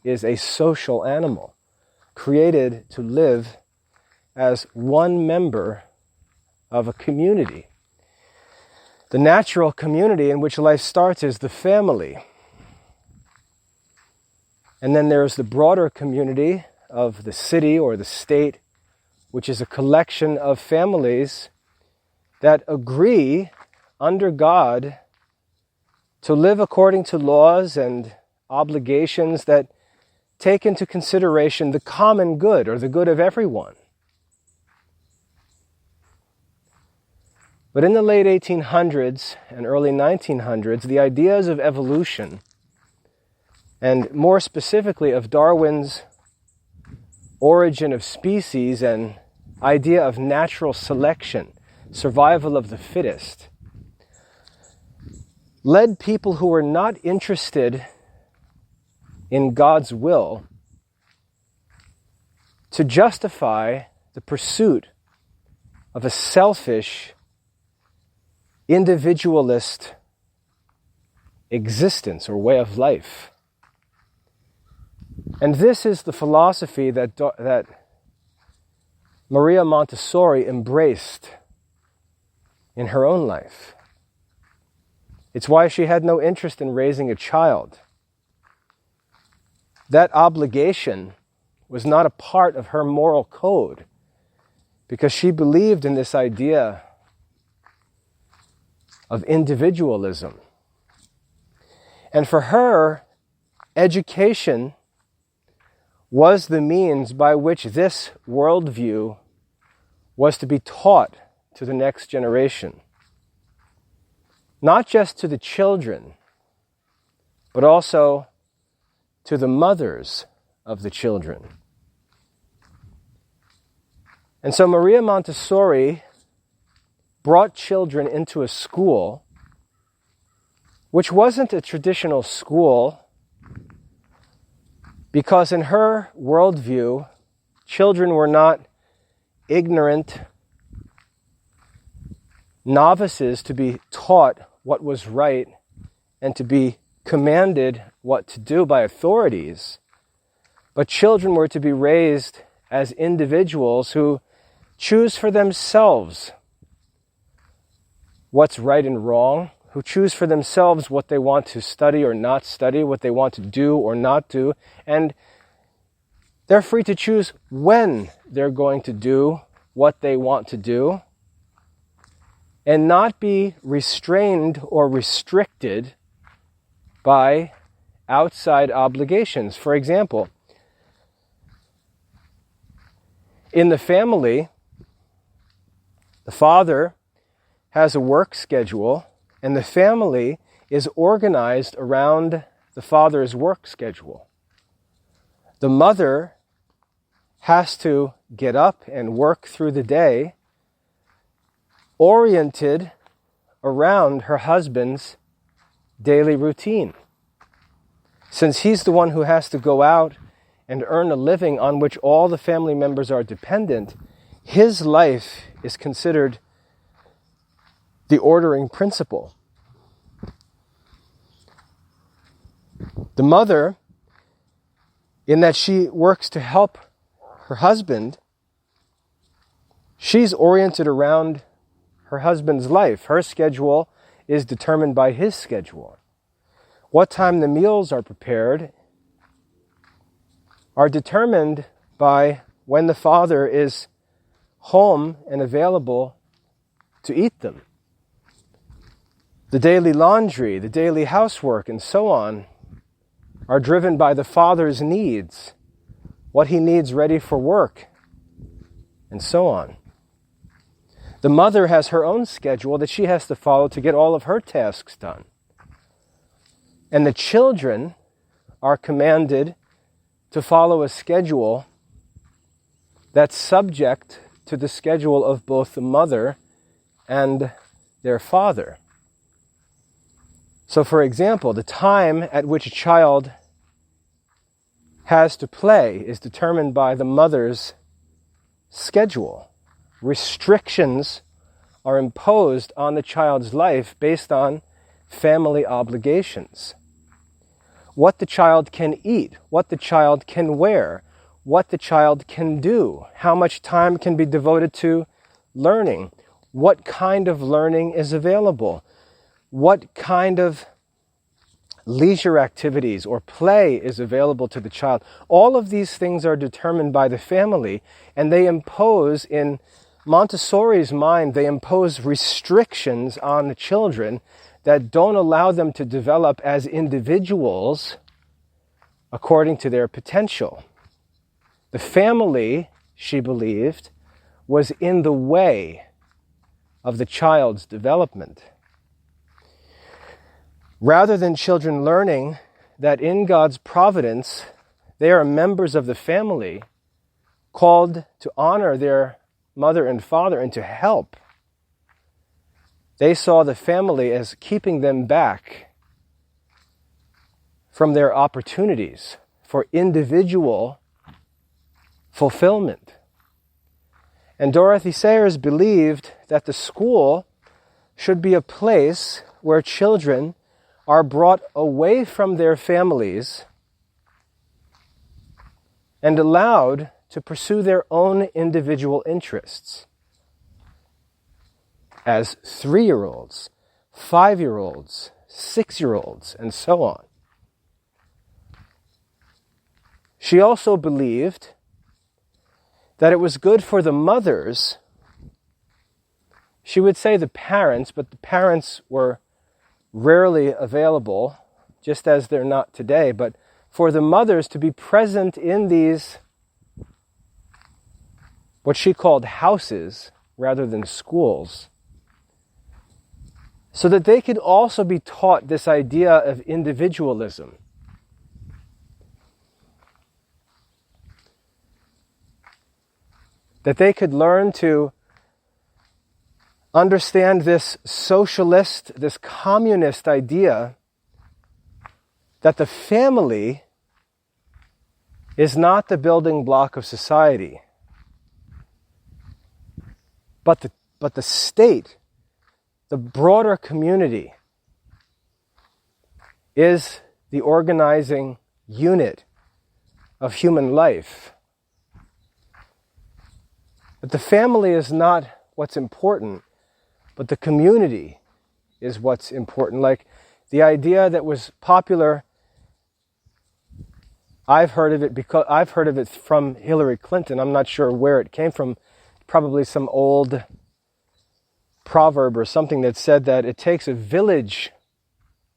is a social animal, created to live as one member of a community. The natural community in which life starts is the family. And then there's the broader community of the city or the state, which is a collection of families that agree under God to live according to laws and obligations that take into consideration the common good, or the good of everyone. But in the late 1800s and early 1900s, the ideas of evolution, and more specifically of Darwin's origin of species and idea of natural selection, survival of the fittest, led people who were not interested in God's will to justify the pursuit of a selfish, individualist existence or way of life. And this is the philosophy that Maria Montessori embraced in her own life. It's why she had no interest in raising a child. That obligation was not a part of her moral code, because she believed in this idea of individualism. And for her, education was the means by which this worldview was to be taught to the next generation. not just to the children, but also to the mothers of the children. And so Maria Montessori brought children into a school which wasn't a traditional school, because in her worldview, children were not ignorant novices to be taught what was right and to be commanded what to do by authorities, but children were to be raised as individuals who choose for themselves what's right and wrong, who choose for themselves what they want to study or not study, what they want to do or not do, and they're free to choose when they're going to do what they want to do and not be restrained or restricted by outside obligations. For example, in the family, the father has a work schedule, and the family is organized around the father's work schedule. The mother has to get up and work through the day oriented around her husband's daily routine. Since he's the one who has to go out and earn a living on which all the family members are dependent, his life is considered the ordering principle. The mother, in that she works to help her husband, she's oriented around her husband's life. Her schedule is determined by his schedule. What time the meals are prepared are determined by when the father is home and available to eat them. The daily laundry, the daily housework, and so on are driven by the father's needs, what he needs ready for work, and so on. The mother has her own schedule that she has to follow to get all of her tasks done. And the children are commanded to follow a schedule that's subject to the schedule of both the mother and their father. So, for example, the time at which a child has to play is determined by the mother's schedule. Restrictions are imposed on the child's life based on family obligations. What the child can eat, what the child can wear, what the child can do, how much time can be devoted to learning, what kind of learning is available, what kind of leisure activities or play is available to the child. All of these things are determined by the family, and they impose, in Montessori's mind, they impose restrictions on the children that don't allow them to develop as individuals according to their potential. The family, she believed, was in the way of the child's development. Rather than children learning that in God's providence they are members of the family, called to honor their mother and father and to help, they saw the family as keeping them back from their opportunities for individual fulfillment. And Dorothy Sayers believed that the school should be a place where children are brought away from their families and allowed to pursue their own individual interests. As 3-year-olds, 5-year-olds, 6-year-olds, and so on. She also believed that it was good for the mothers. She would say the parents, but the parents were rarely available, just as they're not today, but for the mothers to be present in these, what she called houses rather than schools, so that they could also be taught this idea of individualism. That they could learn to understand this socialist, this communist idea that the family is not the building block of society, but the state, the broader community, is the organizing unit of human life. That the family is not what's important, but the community is what's important. Like the idea that was popular, I've heard of it from Hillary Clinton. I'm not sure where it came from. Probably some old proverb or something that said that it takes a village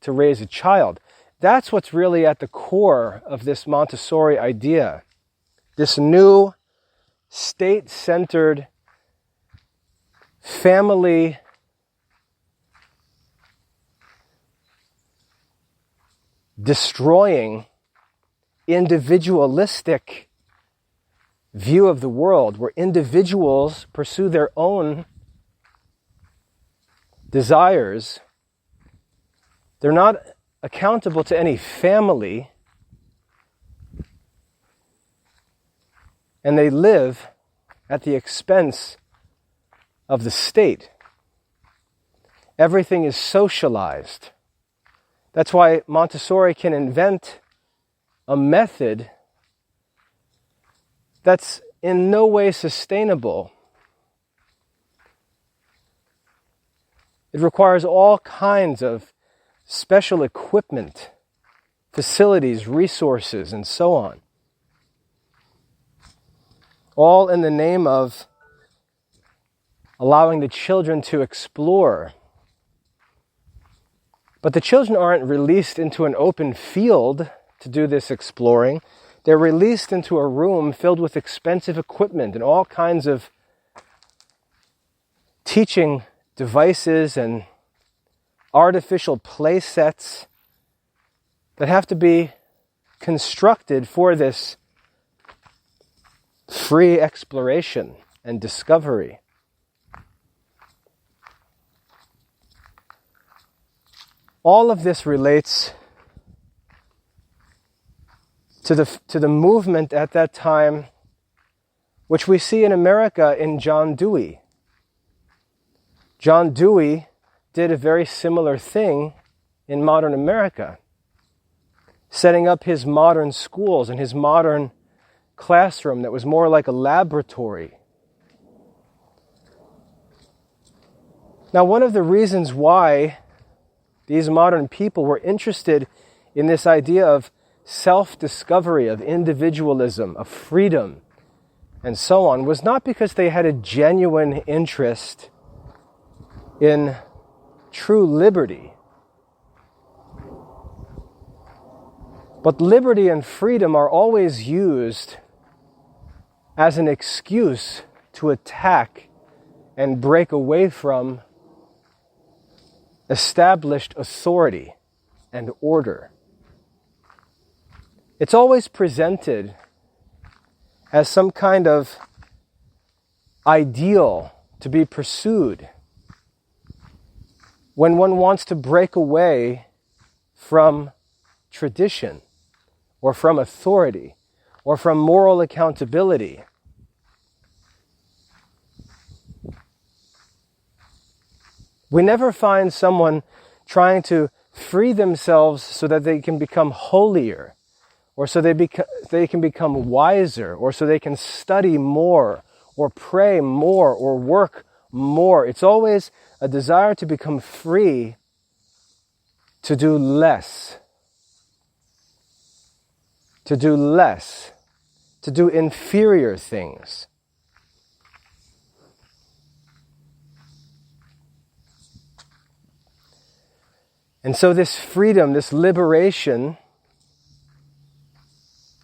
to raise a child. That's what's really at the core of this Montessori idea. This new state-centered family destroying individualistic view of the world, where individuals pursue their own desires. They're not accountable to any family, and they live at the expense of the state. Everything is socialized. That's why Montessori can invent a method that's in no way sustainable. It requires all kinds of special equipment, facilities, resources, and so on. All in the name of allowing the children to explore. But the children aren't released into an open field to do this exploring. They're released into a room filled with expensive equipment and all kinds of teaching devices and artificial play sets that have to be constructed for this free exploration and discovery. All of this relates to the movement at that time, which we see in America in John Dewey. John Dewey did a very similar thing in modern America, setting up his modern schools and his modern classroom that was more like a laboratory. Now, one of the reasons why these modern people were interested in this idea of self-discovery, of individualism, of freedom, and so on, was not because they had a genuine interest in true liberty. But liberty and freedom are always used as an excuse to attack and break away from established authority and order. It's always presented as some kind of ideal to be pursued when one wants to break away from tradition or from authority or from moral accountability. We never find someone trying to free themselves so that they can become holier, or so they can become wiser, or so they can study more, or pray more, or work more. It's always a desire to become free, to do less, to do inferior things. And so this freedom, this liberation,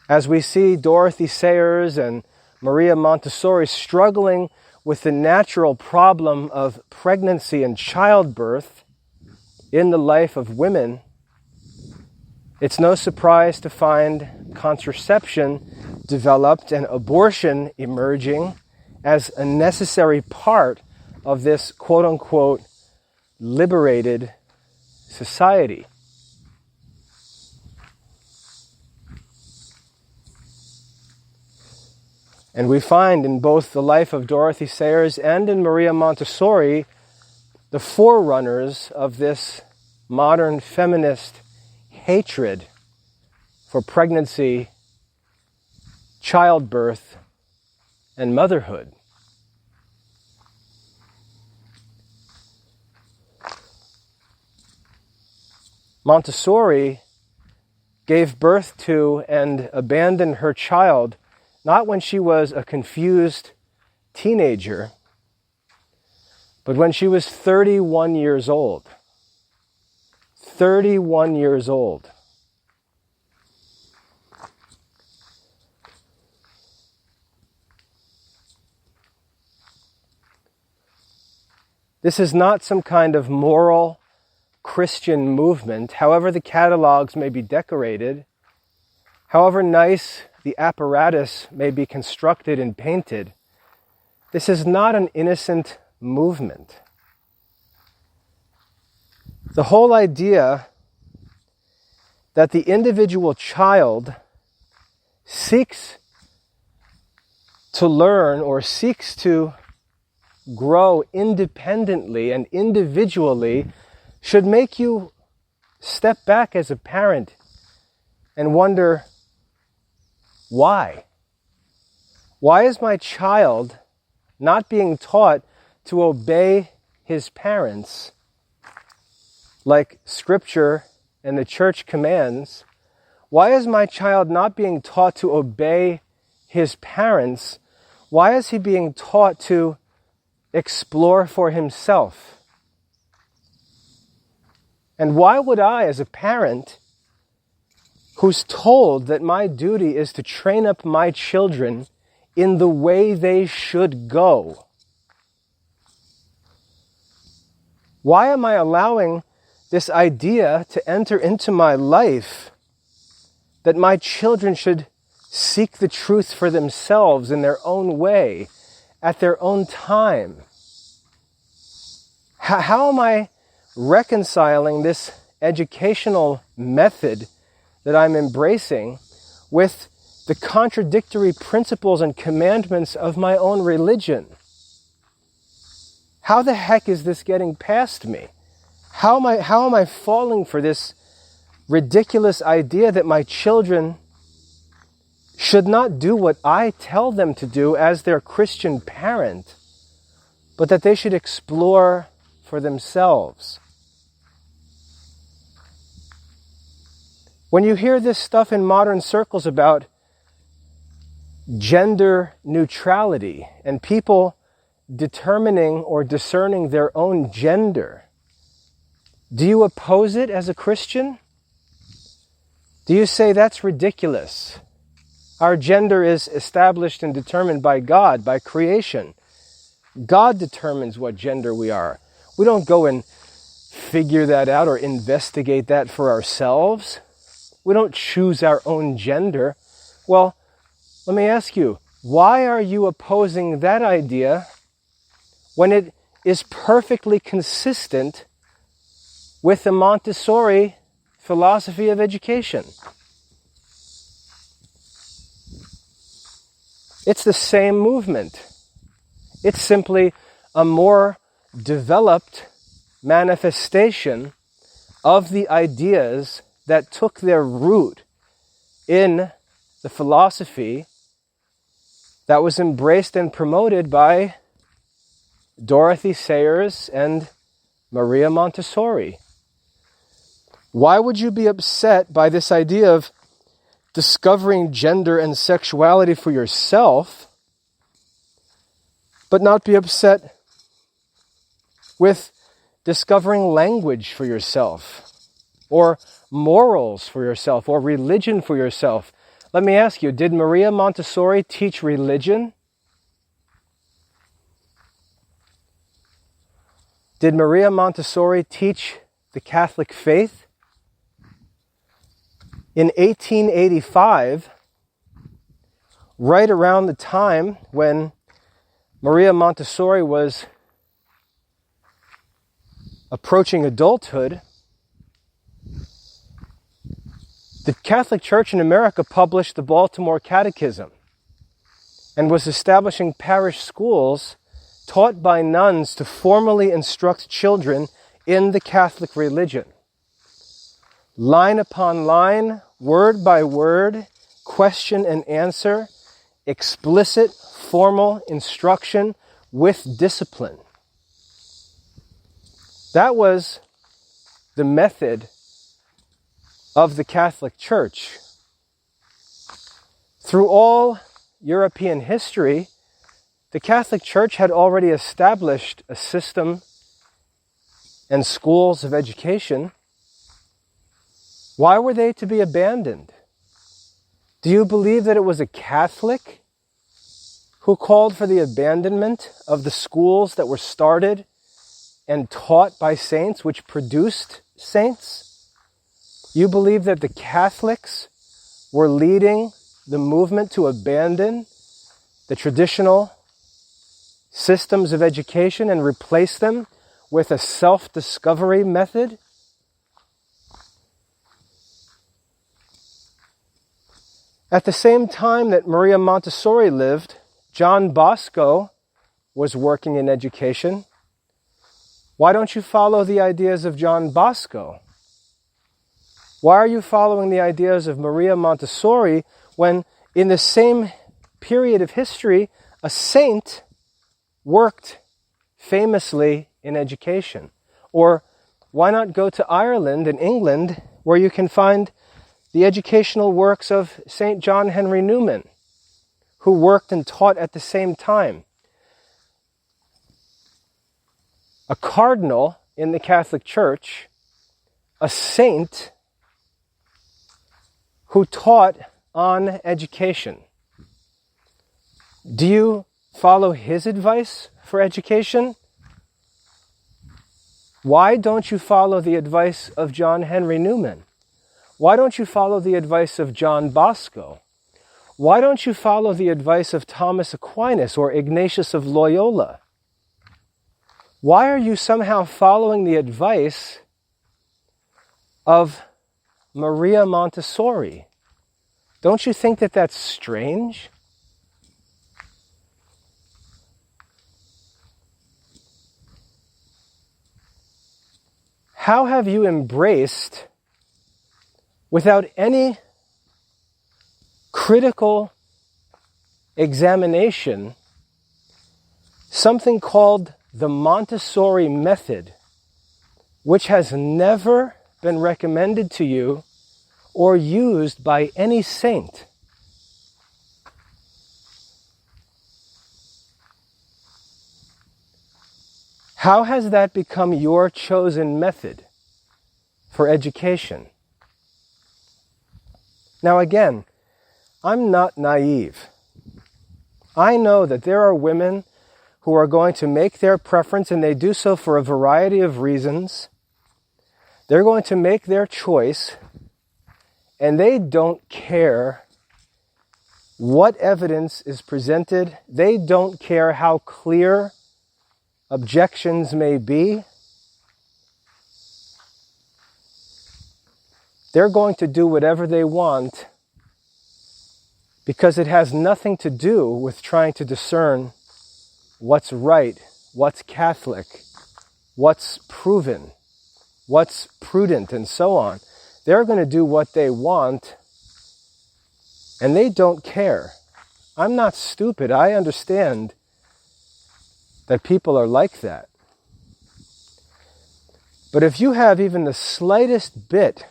as we see Dorothy Sayers and Maria Montessori struggling with the natural problem of pregnancy and childbirth, in the life of women, it's no surprise to find contraception developed and abortion emerging as a necessary part of this quote-unquote liberated society. And we find in both the life of Dorothy Sayers and in Maria Montessori the forerunners of this modern feminist hatred for pregnancy, childbirth, and motherhood. Montessori gave birth to and abandoned her child not when she was a confused teenager, but when she was 31 years old. 31 years old. This is not some kind of moral Christian movement, however the catalogs may be decorated, however nice the apparatus may be constructed and painted. This is not an innocent movement. The whole idea that the individual child seeks to learn or seeks to grow independently and individually should make you step back as a parent and wonder, why? Why is my child not being taught to obey his parents like Scripture and the Church commands? Why is my child not being taught to obey his parents? Why is he being taught to explore for himself? And why would I, as a parent, who's told that my duty is to train up my children in the way they should go, why am I allowing this idea to enter into my life that my children should seek the truth for themselves in their own way, at their own time? How am I reconciling this educational method that I'm embracing with the contradictory principles and commandments of my own religion? How the heck is this getting past me? How am I falling for this ridiculous idea that my children should not do what I tell them to do as their Christian parent, but that they should explore for themselves? When you hear this stuff in modern circles about gender neutrality and people determining or discerning their own gender, do you oppose it as a Christian? Do you say that's ridiculous? Our gender is established and determined by God, by creation. God determines what gender we are. We don't go and figure that out or investigate that for ourselves. We don't choose our own gender. Well, let me ask you, why are you opposing that idea when it is perfectly consistent with the Montessori philosophy of education? It's the same movement. It's simply a more developed manifestation of the ideas that took their root in the philosophy that was embraced and promoted by Dorothy Sayers and Maria Montessori. Why would you be upset by this idea of discovering gender and sexuality for yourself, but not be upset with discovering language for yourself, or morals for yourself, or religion for yourself? Let me ask you, did Maria Montessori teach religion? Did Maria Montessori teach the Catholic faith. In 1885, right around the time when Maria Montessori was approaching adulthood, the Catholic Church in America published the Baltimore Catechism and was establishing parish schools taught by nuns to formally instruct children in the Catholic religion. Line upon line, word by word, question and answer, explicit, formal instruction with discipline. That was the method of the Catholic Church. Through all European history, the Catholic Church had already established a system and schools of education. Why were they to be abandoned? Do you believe that it was a Catholic who called for the abandonment of the schools that were started and taught by saints, which produced saints? You believe that the Catholics were leading the movement to abandon the traditional systems of education and replace them with a self-discovery method? At the same time that Maria Montessori lived, John Bosco was working in education. Why don't you follow the ideas of John Bosco? Why are you following the ideas of Maria Montessori when in the same period of history a saint worked famously in education? Or why not go to Ireland and England, where you can find the educational works of St. John Henry Newman, who worked and taught at the same time? A cardinal in the Catholic Church, a saint who taught on education. Do you follow his advice for education? Why don't you follow the advice of John Henry Newman? Why don't you follow the advice of John Bosco? Why don't you follow the advice of Thomas Aquinas or Ignatius of Loyola? Why are you somehow following the advice of Maria Montessori? Don't you think that that's strange? How have you embraced, without any critical examination, something called the Montessori method, which has never been recommended to you or used by any saint? How has that become your chosen method for education? Now again, I'm not naive. I know that there are women who are going to make their preference, and they do so for a variety of reasons. They're going to make their choice, and they don't care what evidence is presented. They don't care how clear objections may be. They're going to do whatever they want because it has nothing to do with trying to discern what's right, what's Catholic, what's proven, what's prudent, and so on. They're going to do what they want, and they don't care. I'm not stupid. I understand that people are like that. But if you have even the slightest bit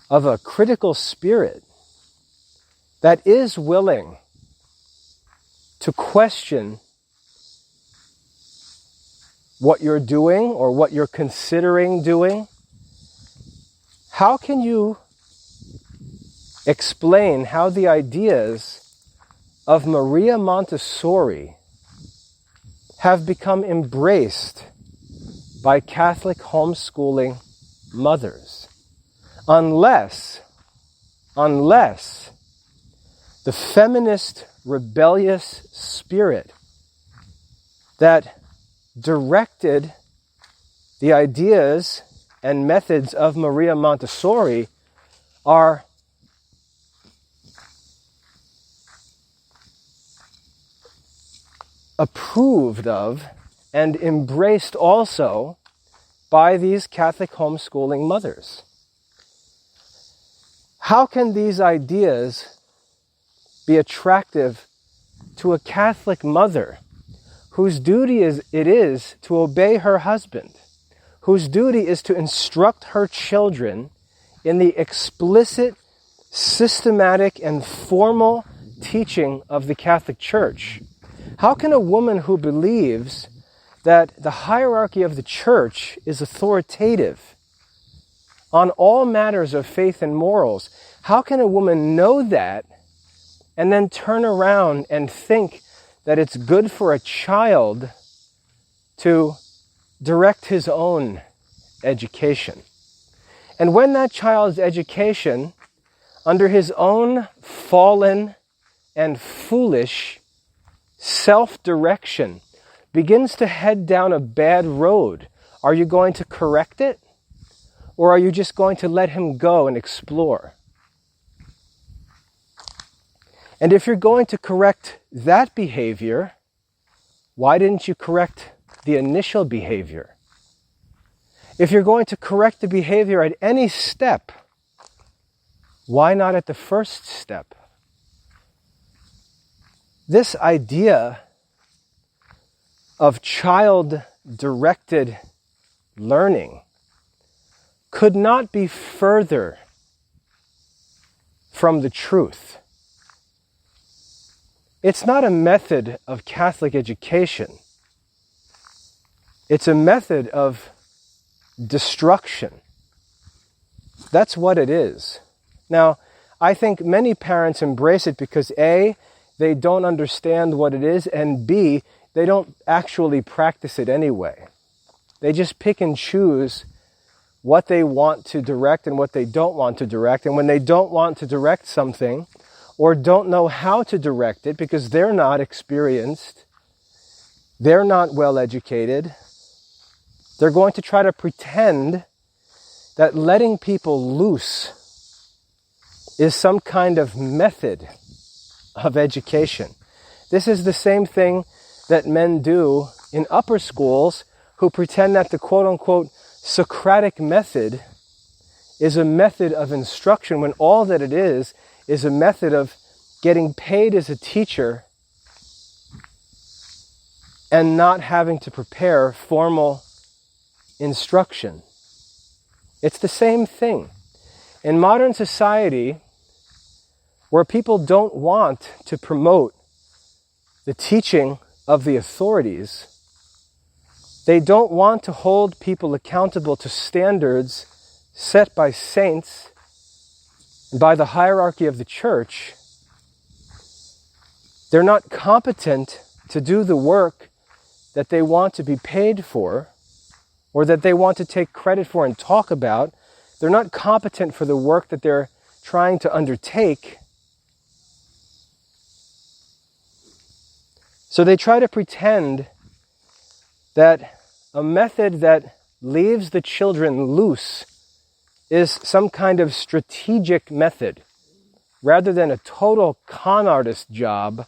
of a critical spirit that is willing to question what you're doing or what you're considering doing, how can you explain how the ideas of Maria Montessori have become embraced by Catholic homeschooling mothers. Unless the feminist rebellious spirit that directed the ideas and methods of Maria Montessori are approved of and embraced also by these Catholic homeschooling mothers. How can these ideas be attractive to a Catholic mother whose duty it is to obey her husband, whose duty is to instruct her children in the explicit, systematic, and formal teaching of the Catholic Church? How can a woman who believes that the hierarchy of the Church is authoritative on all matters of faith and morals, how can a woman know that and then turn around and think that it's good for a child to direct his own education? And when that child's education, under his own fallen and foolish self-direction, begins to head down a bad road, are you going to correct it? Or are you just going to let him go and explore? And if you're going to correct that behavior, why didn't you correct the initial behavior? If you're going to correct the behavior at any step, why not at the first step? This idea of child-directed learning could not be further from the truth. It's not a method of Catholic education. It's a method of destruction. That's what it is. Now, I think many parents embrace it because A, they don't understand what it is, and B, they don't actually practice it anyway. They just pick and choose what they want to direct and what they don't want to direct. And when they don't want to direct something or don't know how to direct it because they're not experienced, they're not well educated, they're going to try to pretend that letting people loose is some kind of method of education. This is the same thing that men do in upper schools who pretend that the quote-unquote Socratic method is a method of instruction when all that it is a method of getting paid as a teacher and not having to prepare formal instruction. It's the same thing. In modern society, where people don't want to promote the teaching of the authorities, they don't want to hold people accountable to standards set by saints and by the hierarchy of the church. They're not competent to do the work that they want to be paid for or that they want to take credit for and talk about. They're not competent for the work that they're trying to undertake. So they try to pretend that a method that leaves the children loose is some kind of strategic method, rather than a total con artist job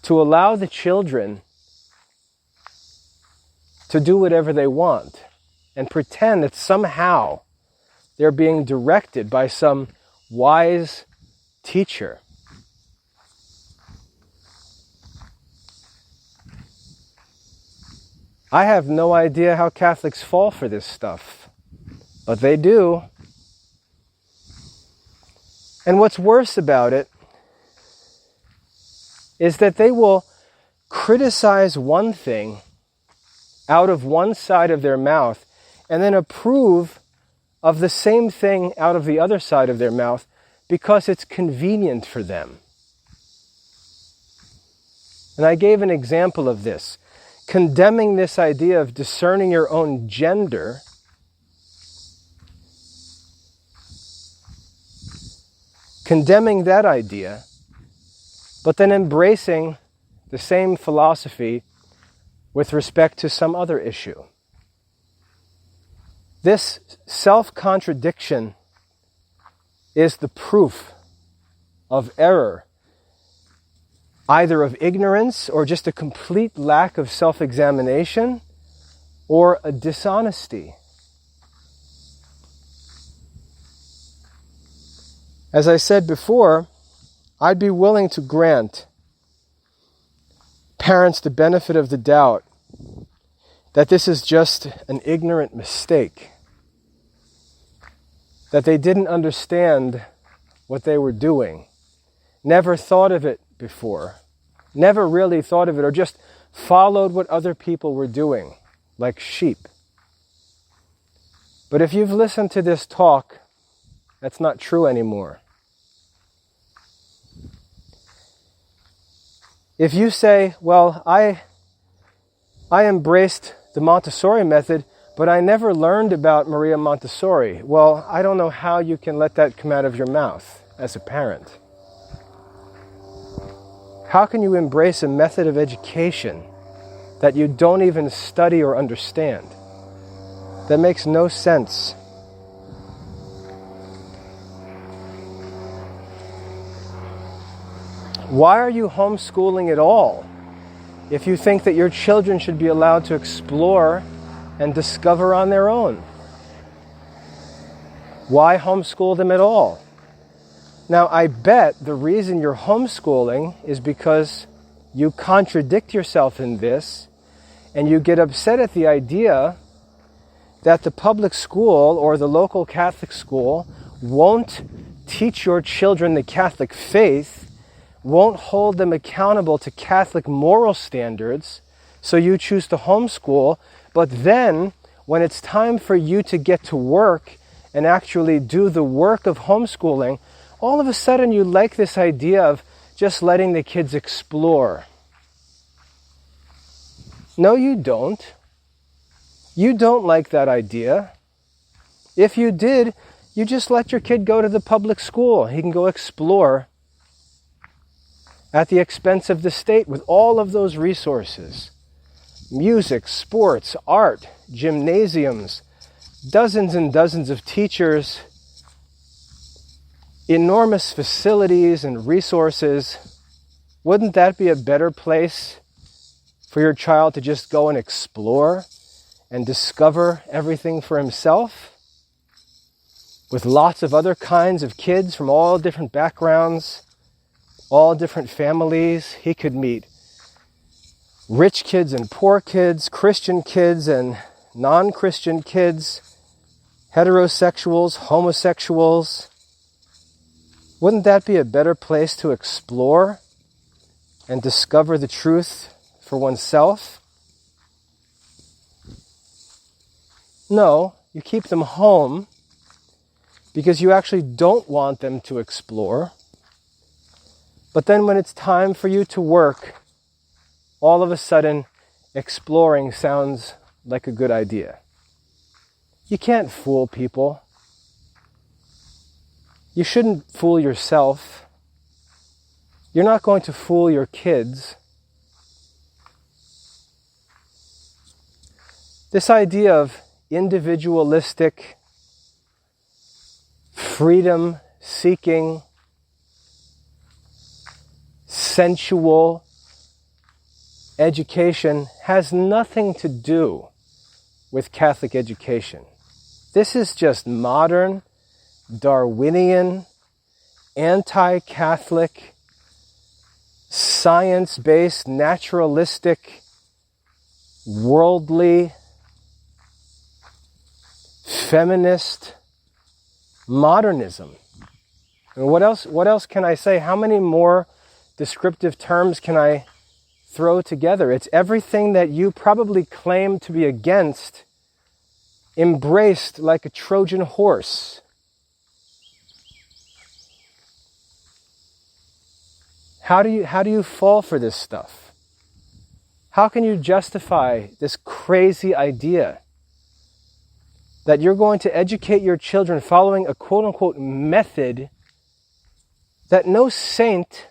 to allow the children to do whatever they want and pretend that somehow they're being directed by some wise teacher. I have no idea how Catholics fall for this stuff, but they do. And what's worse about it is that they will criticize one thing out of one side of their mouth and then approve of the same thing out of the other side of their mouth because it's convenient for them. And I gave an example of this. condemning this idea of discerning your own gender, condemning that idea, but then embracing the same philosophy with respect to some other issue. This self-contradiction is the proof of error, either of ignorance or just a complete lack of self-examination or a dishonesty. As I said before, I'd be willing to grant parents the benefit of the doubt that this is just an ignorant mistake, that they didn't understand what they were doing, never thought of it before, never really thought of it, or just followed what other people were doing, like sheep. But if you've listened to this talk, that's not true anymore. If you say, well, I embraced the Montessori method, but I never learned about Maria Montessori. Well, I don't know how you can let that come out of your mouth as a parent. How can you embrace a method of education that you don't even study or understand? That makes no sense. Why are you homeschooling at all if you think that your children should be allowed to explore and discover on their own? Why homeschool them at all? Now, I bet the reason you're homeschooling is because you contradict yourself in this, and you get upset at the idea that the public school or the local Catholic school won't teach your children the Catholic faith, won't hold them accountable to Catholic moral standards, so you choose to homeschool. But then, when it's time for you to get to work and actually do the work of homeschooling, all of a sudden you like this idea of just letting the kids explore. No, you don't. You don't like that idea. If you did, you just let your kid go to the public school. He can go explore at the expense of the state with all of those resources. Music, sports, art, gymnasiums, dozens and dozens of teachers, enormous facilities and resources. Wouldn't that be a better place for your child to just go and explore and discover everything for himself? With lots of other kinds of kids from all different backgrounds, all different families. He could meet rich kids and poor kids, Christian kids and non-Christian kids, heterosexuals, homosexuals. Wouldn't that be a better place to explore and discover the truth for oneself? No, you keep them home because you actually don't want them to explore. But then when it's time for you to work, all of a sudden, exploring sounds like a good idea. You can't fool people. You shouldn't fool yourself. You're not going to fool your kids. This idea of individualistic, freedom-seeking, sensual education has nothing to do with Catholic education. This is just modern, Darwinian, anti-Catholic, science-based, naturalistic, worldly, feminist modernism. And what else can I say? How many more descriptive terms can I throw together? It's everything that you probably claim to be against, embraced like a Trojan horse. How do you fall for this stuff? How can you justify this crazy idea that you're going to educate your children following a quote-unquote method that no saint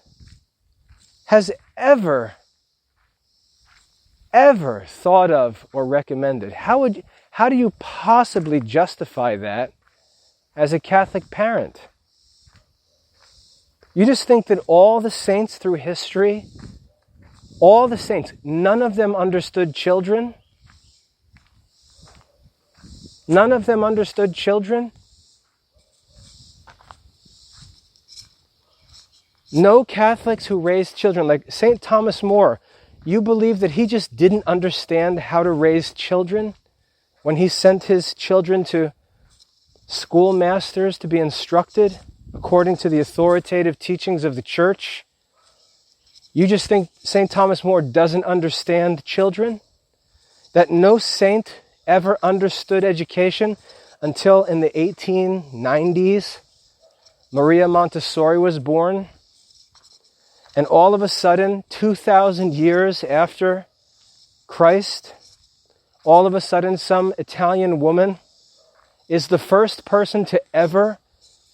has ever thought of or recommended? How do you possibly justify that as a Catholic parent? You just think that all the saints through history, all the saints, none of them understood children? None of them understood children? No Catholics who raised children, like St. Thomas More, you believe that he just didn't understand how to raise children when he sent his children to schoolmasters to be instructed according to the authoritative teachings of the church? You just think St. Thomas More doesn't understand children? That no saint ever understood education until in the 1890s, Maria Montessori was born? And all of a sudden, 2,000 years after Christ, all of a sudden some Italian woman is the first person to ever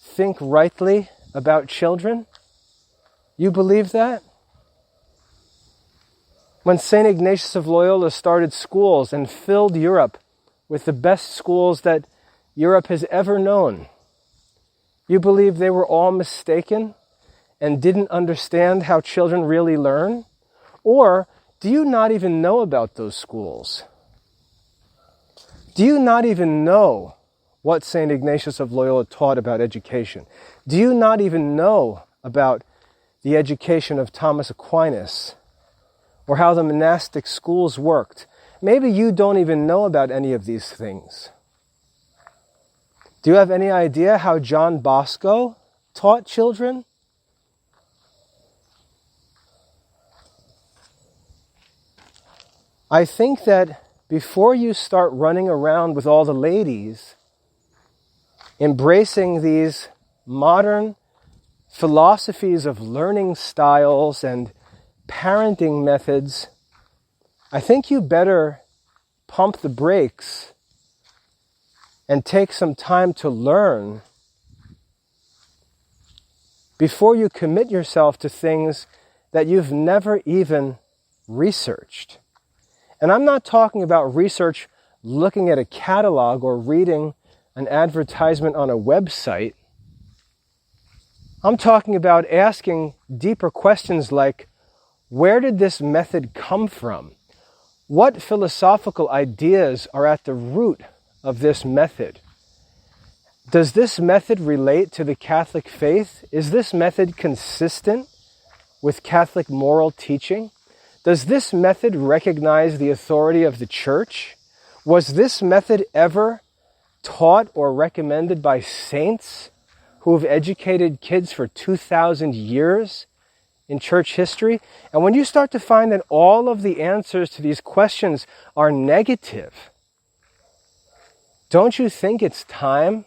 think rightly about children? You believe that? When St. Ignatius of Loyola started schools and filled Europe with the best schools that Europe has ever known, you believe they were all mistaken and didn't understand how children really learn? Or do you not even know about those schools? Do you not even know what St. Ignatius of Loyola taught about education? Do you not even know about the education of Thomas Aquinas or how the monastic schools worked? Maybe you don't even know about any of these things. Do you have any idea how John Bosco taught children? I think that before you start running around with all the ladies, embracing these modern philosophies of learning styles and parenting methods, I think you better pump the brakes and take some time to learn before you commit yourself to things that you've never even researched. And I'm not talking about research looking at a catalog or reading an advertisement on a website. I'm talking about asking deeper questions like, where did this method come from? What philosophical ideas are at the root of this method? Does this method relate to the Catholic faith? Is this method consistent with Catholic moral teaching? Does this method recognize the authority of the church? Was this method ever taught or recommended by saints who have educated kids for 2,000 years in church history? And when you start to find that all of the answers to these questions are negative, don't you think it's time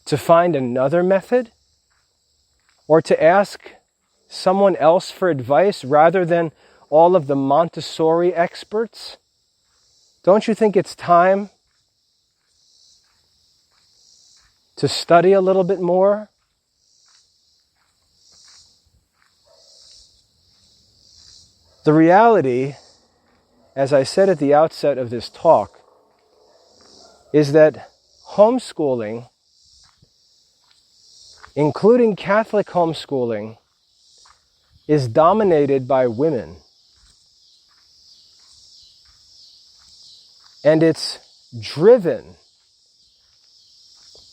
to find another method? Or to ask someone else for advice rather than all of the Montessori experts? Don't you think it's time to study a little bit more? The reality, as I said at the outset of this talk, is that homeschooling, including Catholic homeschooling, is dominated by women. And it's driven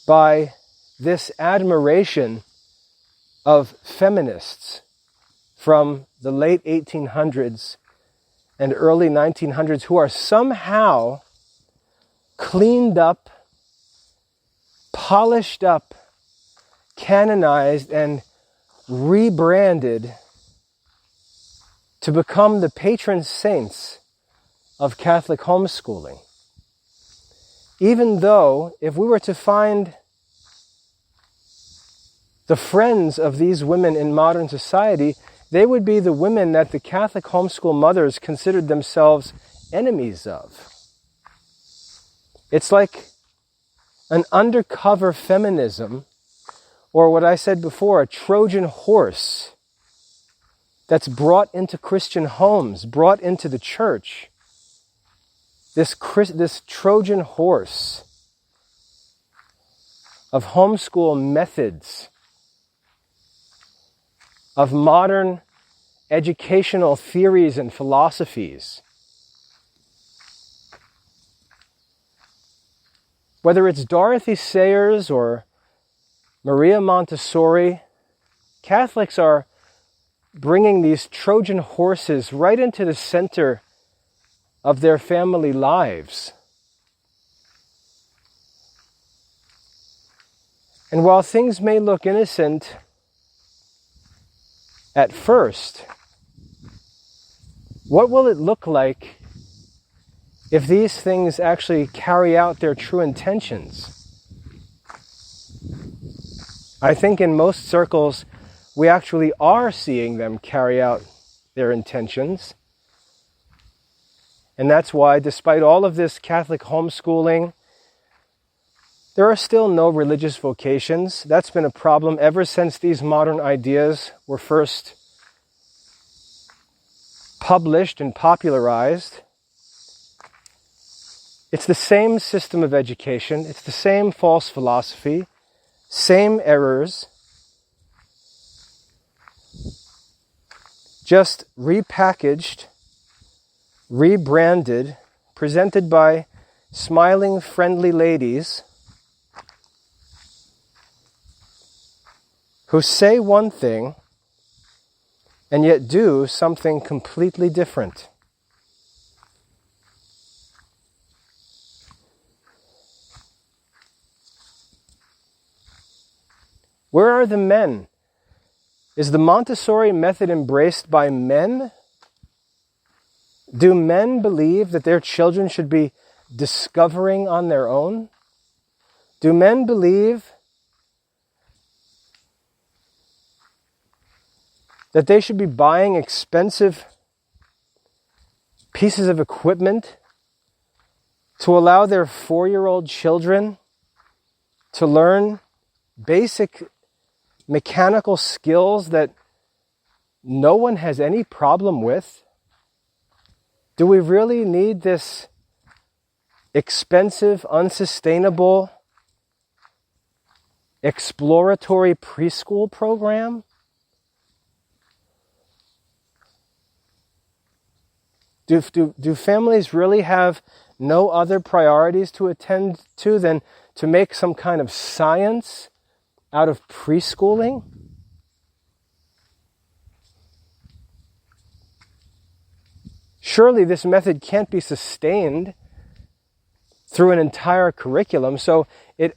by this admiration of feminists from the late 1800s and early 1900s who are somehow cleaned up, polished up, canonized, and rebranded to become the patron saints of Catholic homeschooling. Even though, if we were to find the friends of these women in modern society, they would be the women that the Catholic homeschool mothers considered themselves enemies of. It's like an undercover feminism, or what I said before, a Trojan horse that's brought into Christian homes, brought into the church. This Trojan horse of homeschool methods, of modern educational theories and philosophies. Whether it's Dorothy Sayers or Maria Montessori, Catholics are bringing these Trojan horses right into the center of their family lives. And while things may look innocent at first, what will it look like if these things actually carry out their true intentions? I think in most circles, we actually are seeing them carry out their intentions. And that's why, despite all of this Catholic homeschooling, there are still no religious vocations. That's been a problem ever since these modern ideas were first published and popularized. It's the same system of education. It's the same false philosophy, same errors, just repackaged, rebranded, presented by smiling, friendly ladies who say one thing and yet do something completely different. Where are the men? Is the Montessori method embraced by men? Do men believe that their children should be discovering on their own? Do men believe that they should be buying expensive pieces of equipment to allow their 4-year-old children to learn basic mechanical skills that no one has any problem with? Do we really need this expensive, unsustainable, exploratory preschool program? Do families really have no other priorities to attend to than to make some kind of science out of preschooling? Surely this method can't be sustained through an entire curriculum, so it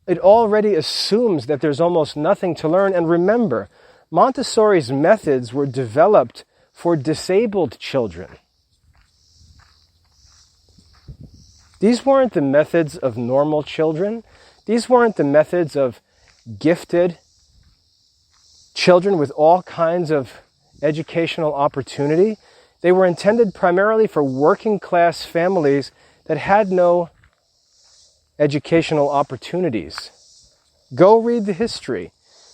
already assumes that there's almost nothing to learn. And remember, Montessori's methods were developed for disabled children. These weren't the methods of normal children. These weren't the methods of gifted children with all kinds of educational opportunity. They were intended primarily for working class families that had no educational opportunities. Go read the history.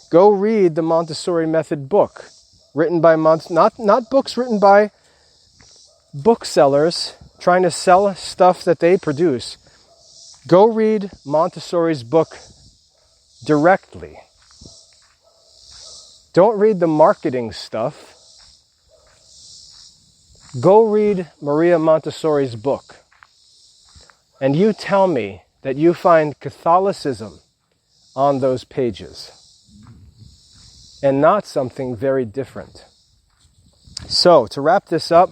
Go read the Montessori Method book, written by not books written by booksellers trying to sell stuff that they produce. Go read Montessori's book directly. Don't read the marketing stuff. Go read Maria Montessori's book. And you tell me that you find Catholicism on those pages and not something very different. So, to wrap this up,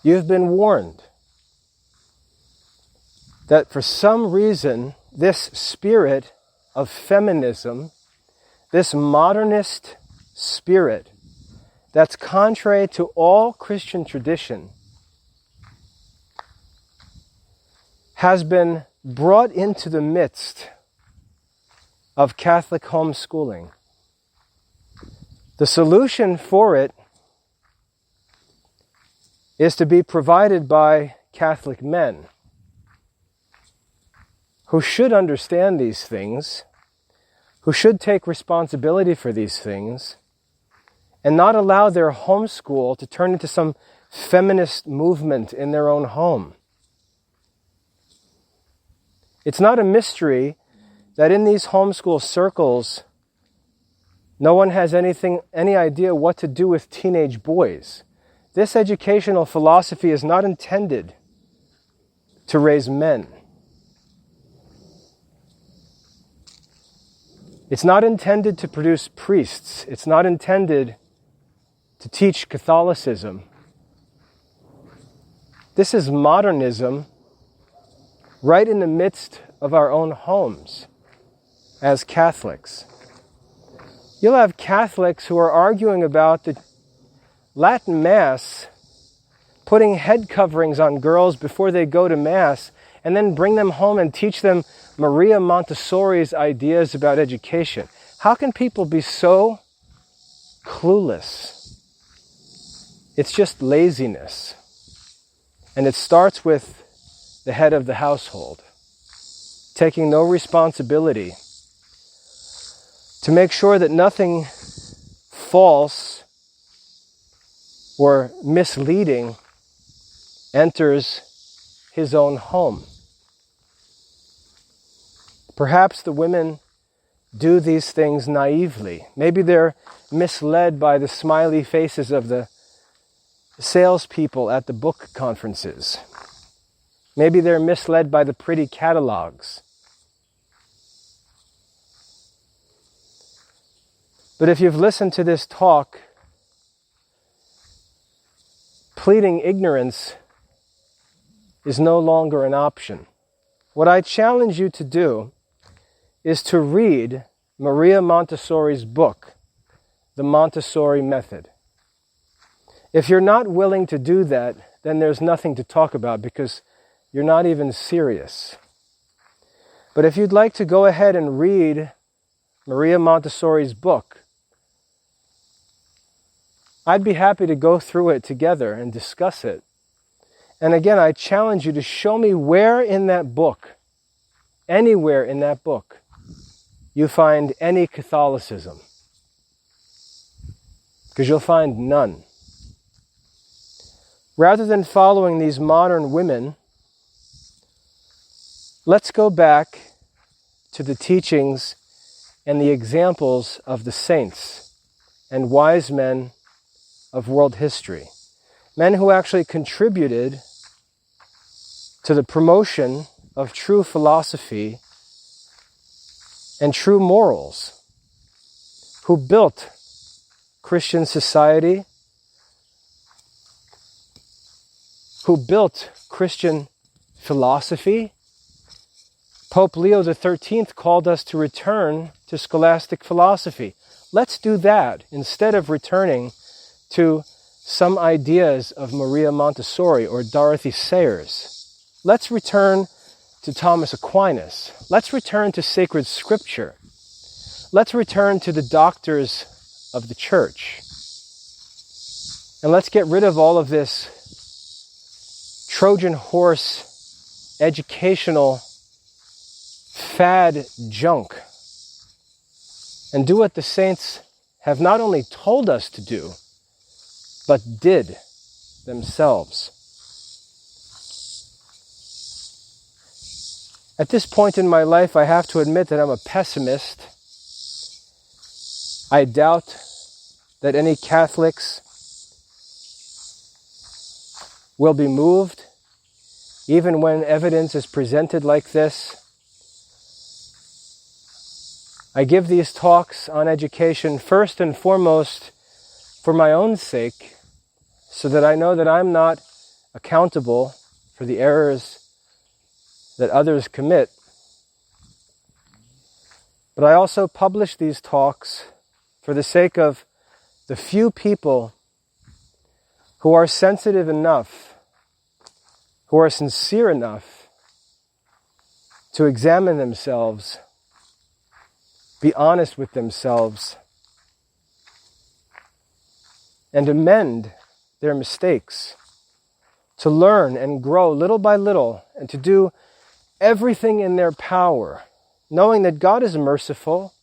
you've been warned that for some reason, this spirit of feminism, this modernist spirit that's contrary to all Christian tradition, has been brought into the midst of Catholic homeschooling. The solution for it is to be provided by Catholic men who should understand these things, who should take responsibility for these things, and not allow their homeschool to turn into some feminist movement in their own home. It's not a mystery that in these homeschool circles, no one has any idea what to do with teenage boys. This educational philosophy is not intended to raise men. It's not intended to produce priests. It's not intended to teach Catholicism. This is modernism right in the midst of our own homes as Catholics. You'll have Catholics who are arguing about the Latin Mass, putting head coverings on girls before they go to Mass, and then bring them home and teach them Maria Montessori's ideas about education. How can people be so clueless? It's just laziness. And it starts with the head of the household, taking no responsibility to make sure that nothing false or misleading enters his own home. Perhaps the women do these things naively. Maybe they're misled by the smiley faces of the salespeople at the book conferences. Maybe they're misled by the pretty catalogs. But if you've listened to this talk, pleading ignorance is no longer an option. What I challenge you to do is to read Maria Montessori's book, The Montessori Method. If you're not willing to do that, then there's nothing to talk about because you're not even serious. But if you'd like to go ahead and read Maria Montessori's book, I'd be happy to go through it together and discuss it. And again, I challenge you to show me where in that book, anywhere in that book, you find any Catholicism. Because you'll find none. Rather than following these modern women, let's go back to the teachings and the examples of the saints and wise men of world history. Men who actually contributed to the promotion of true philosophy and true morals, who built Christian society, who built Christian philosophy. Pope Leo XIII called us to return to scholastic philosophy. Let's do that instead of returning to some ideas of Maria Montessori or Dorothy Sayers. Let's return to Thomas Aquinas. Let's return to sacred scripture. Let's return to the doctors of the church. And let's get rid of all of this Trojan horse educational fad junk and do what the saints have not only told us to do, but did themselves. At this point in my life, I have to admit that I'm a pessimist. I doubt that any Catholics will be moved, even when evidence is presented like this. I give these talks on education first and foremost for my own sake, so that I know that I'm not accountable for the errors that others commit. But I also publish these talks for the sake of the few people who are sensitive enough, who are sincere enough to examine themselves be honest with themselves, and amend their mistakes, to learn and grow little by little, and to do everything in their power, knowing that God is merciful.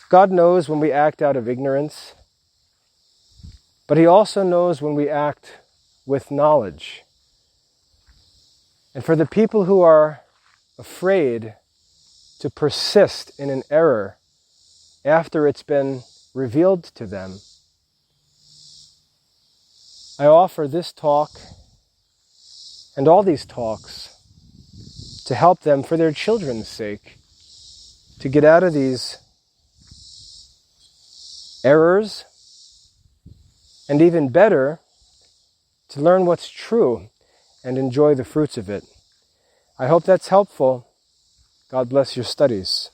God knows when we act out of ignorance, but He also knows when we act with knowledge. And for the people who are afraid to persist in an error after it's been revealed to them, I offer this talk and all these talks to help them, for their children's sake, to get out of these errors, and even better, to learn what's true and enjoy the fruits of it. I hope that's helpful. God bless your studies.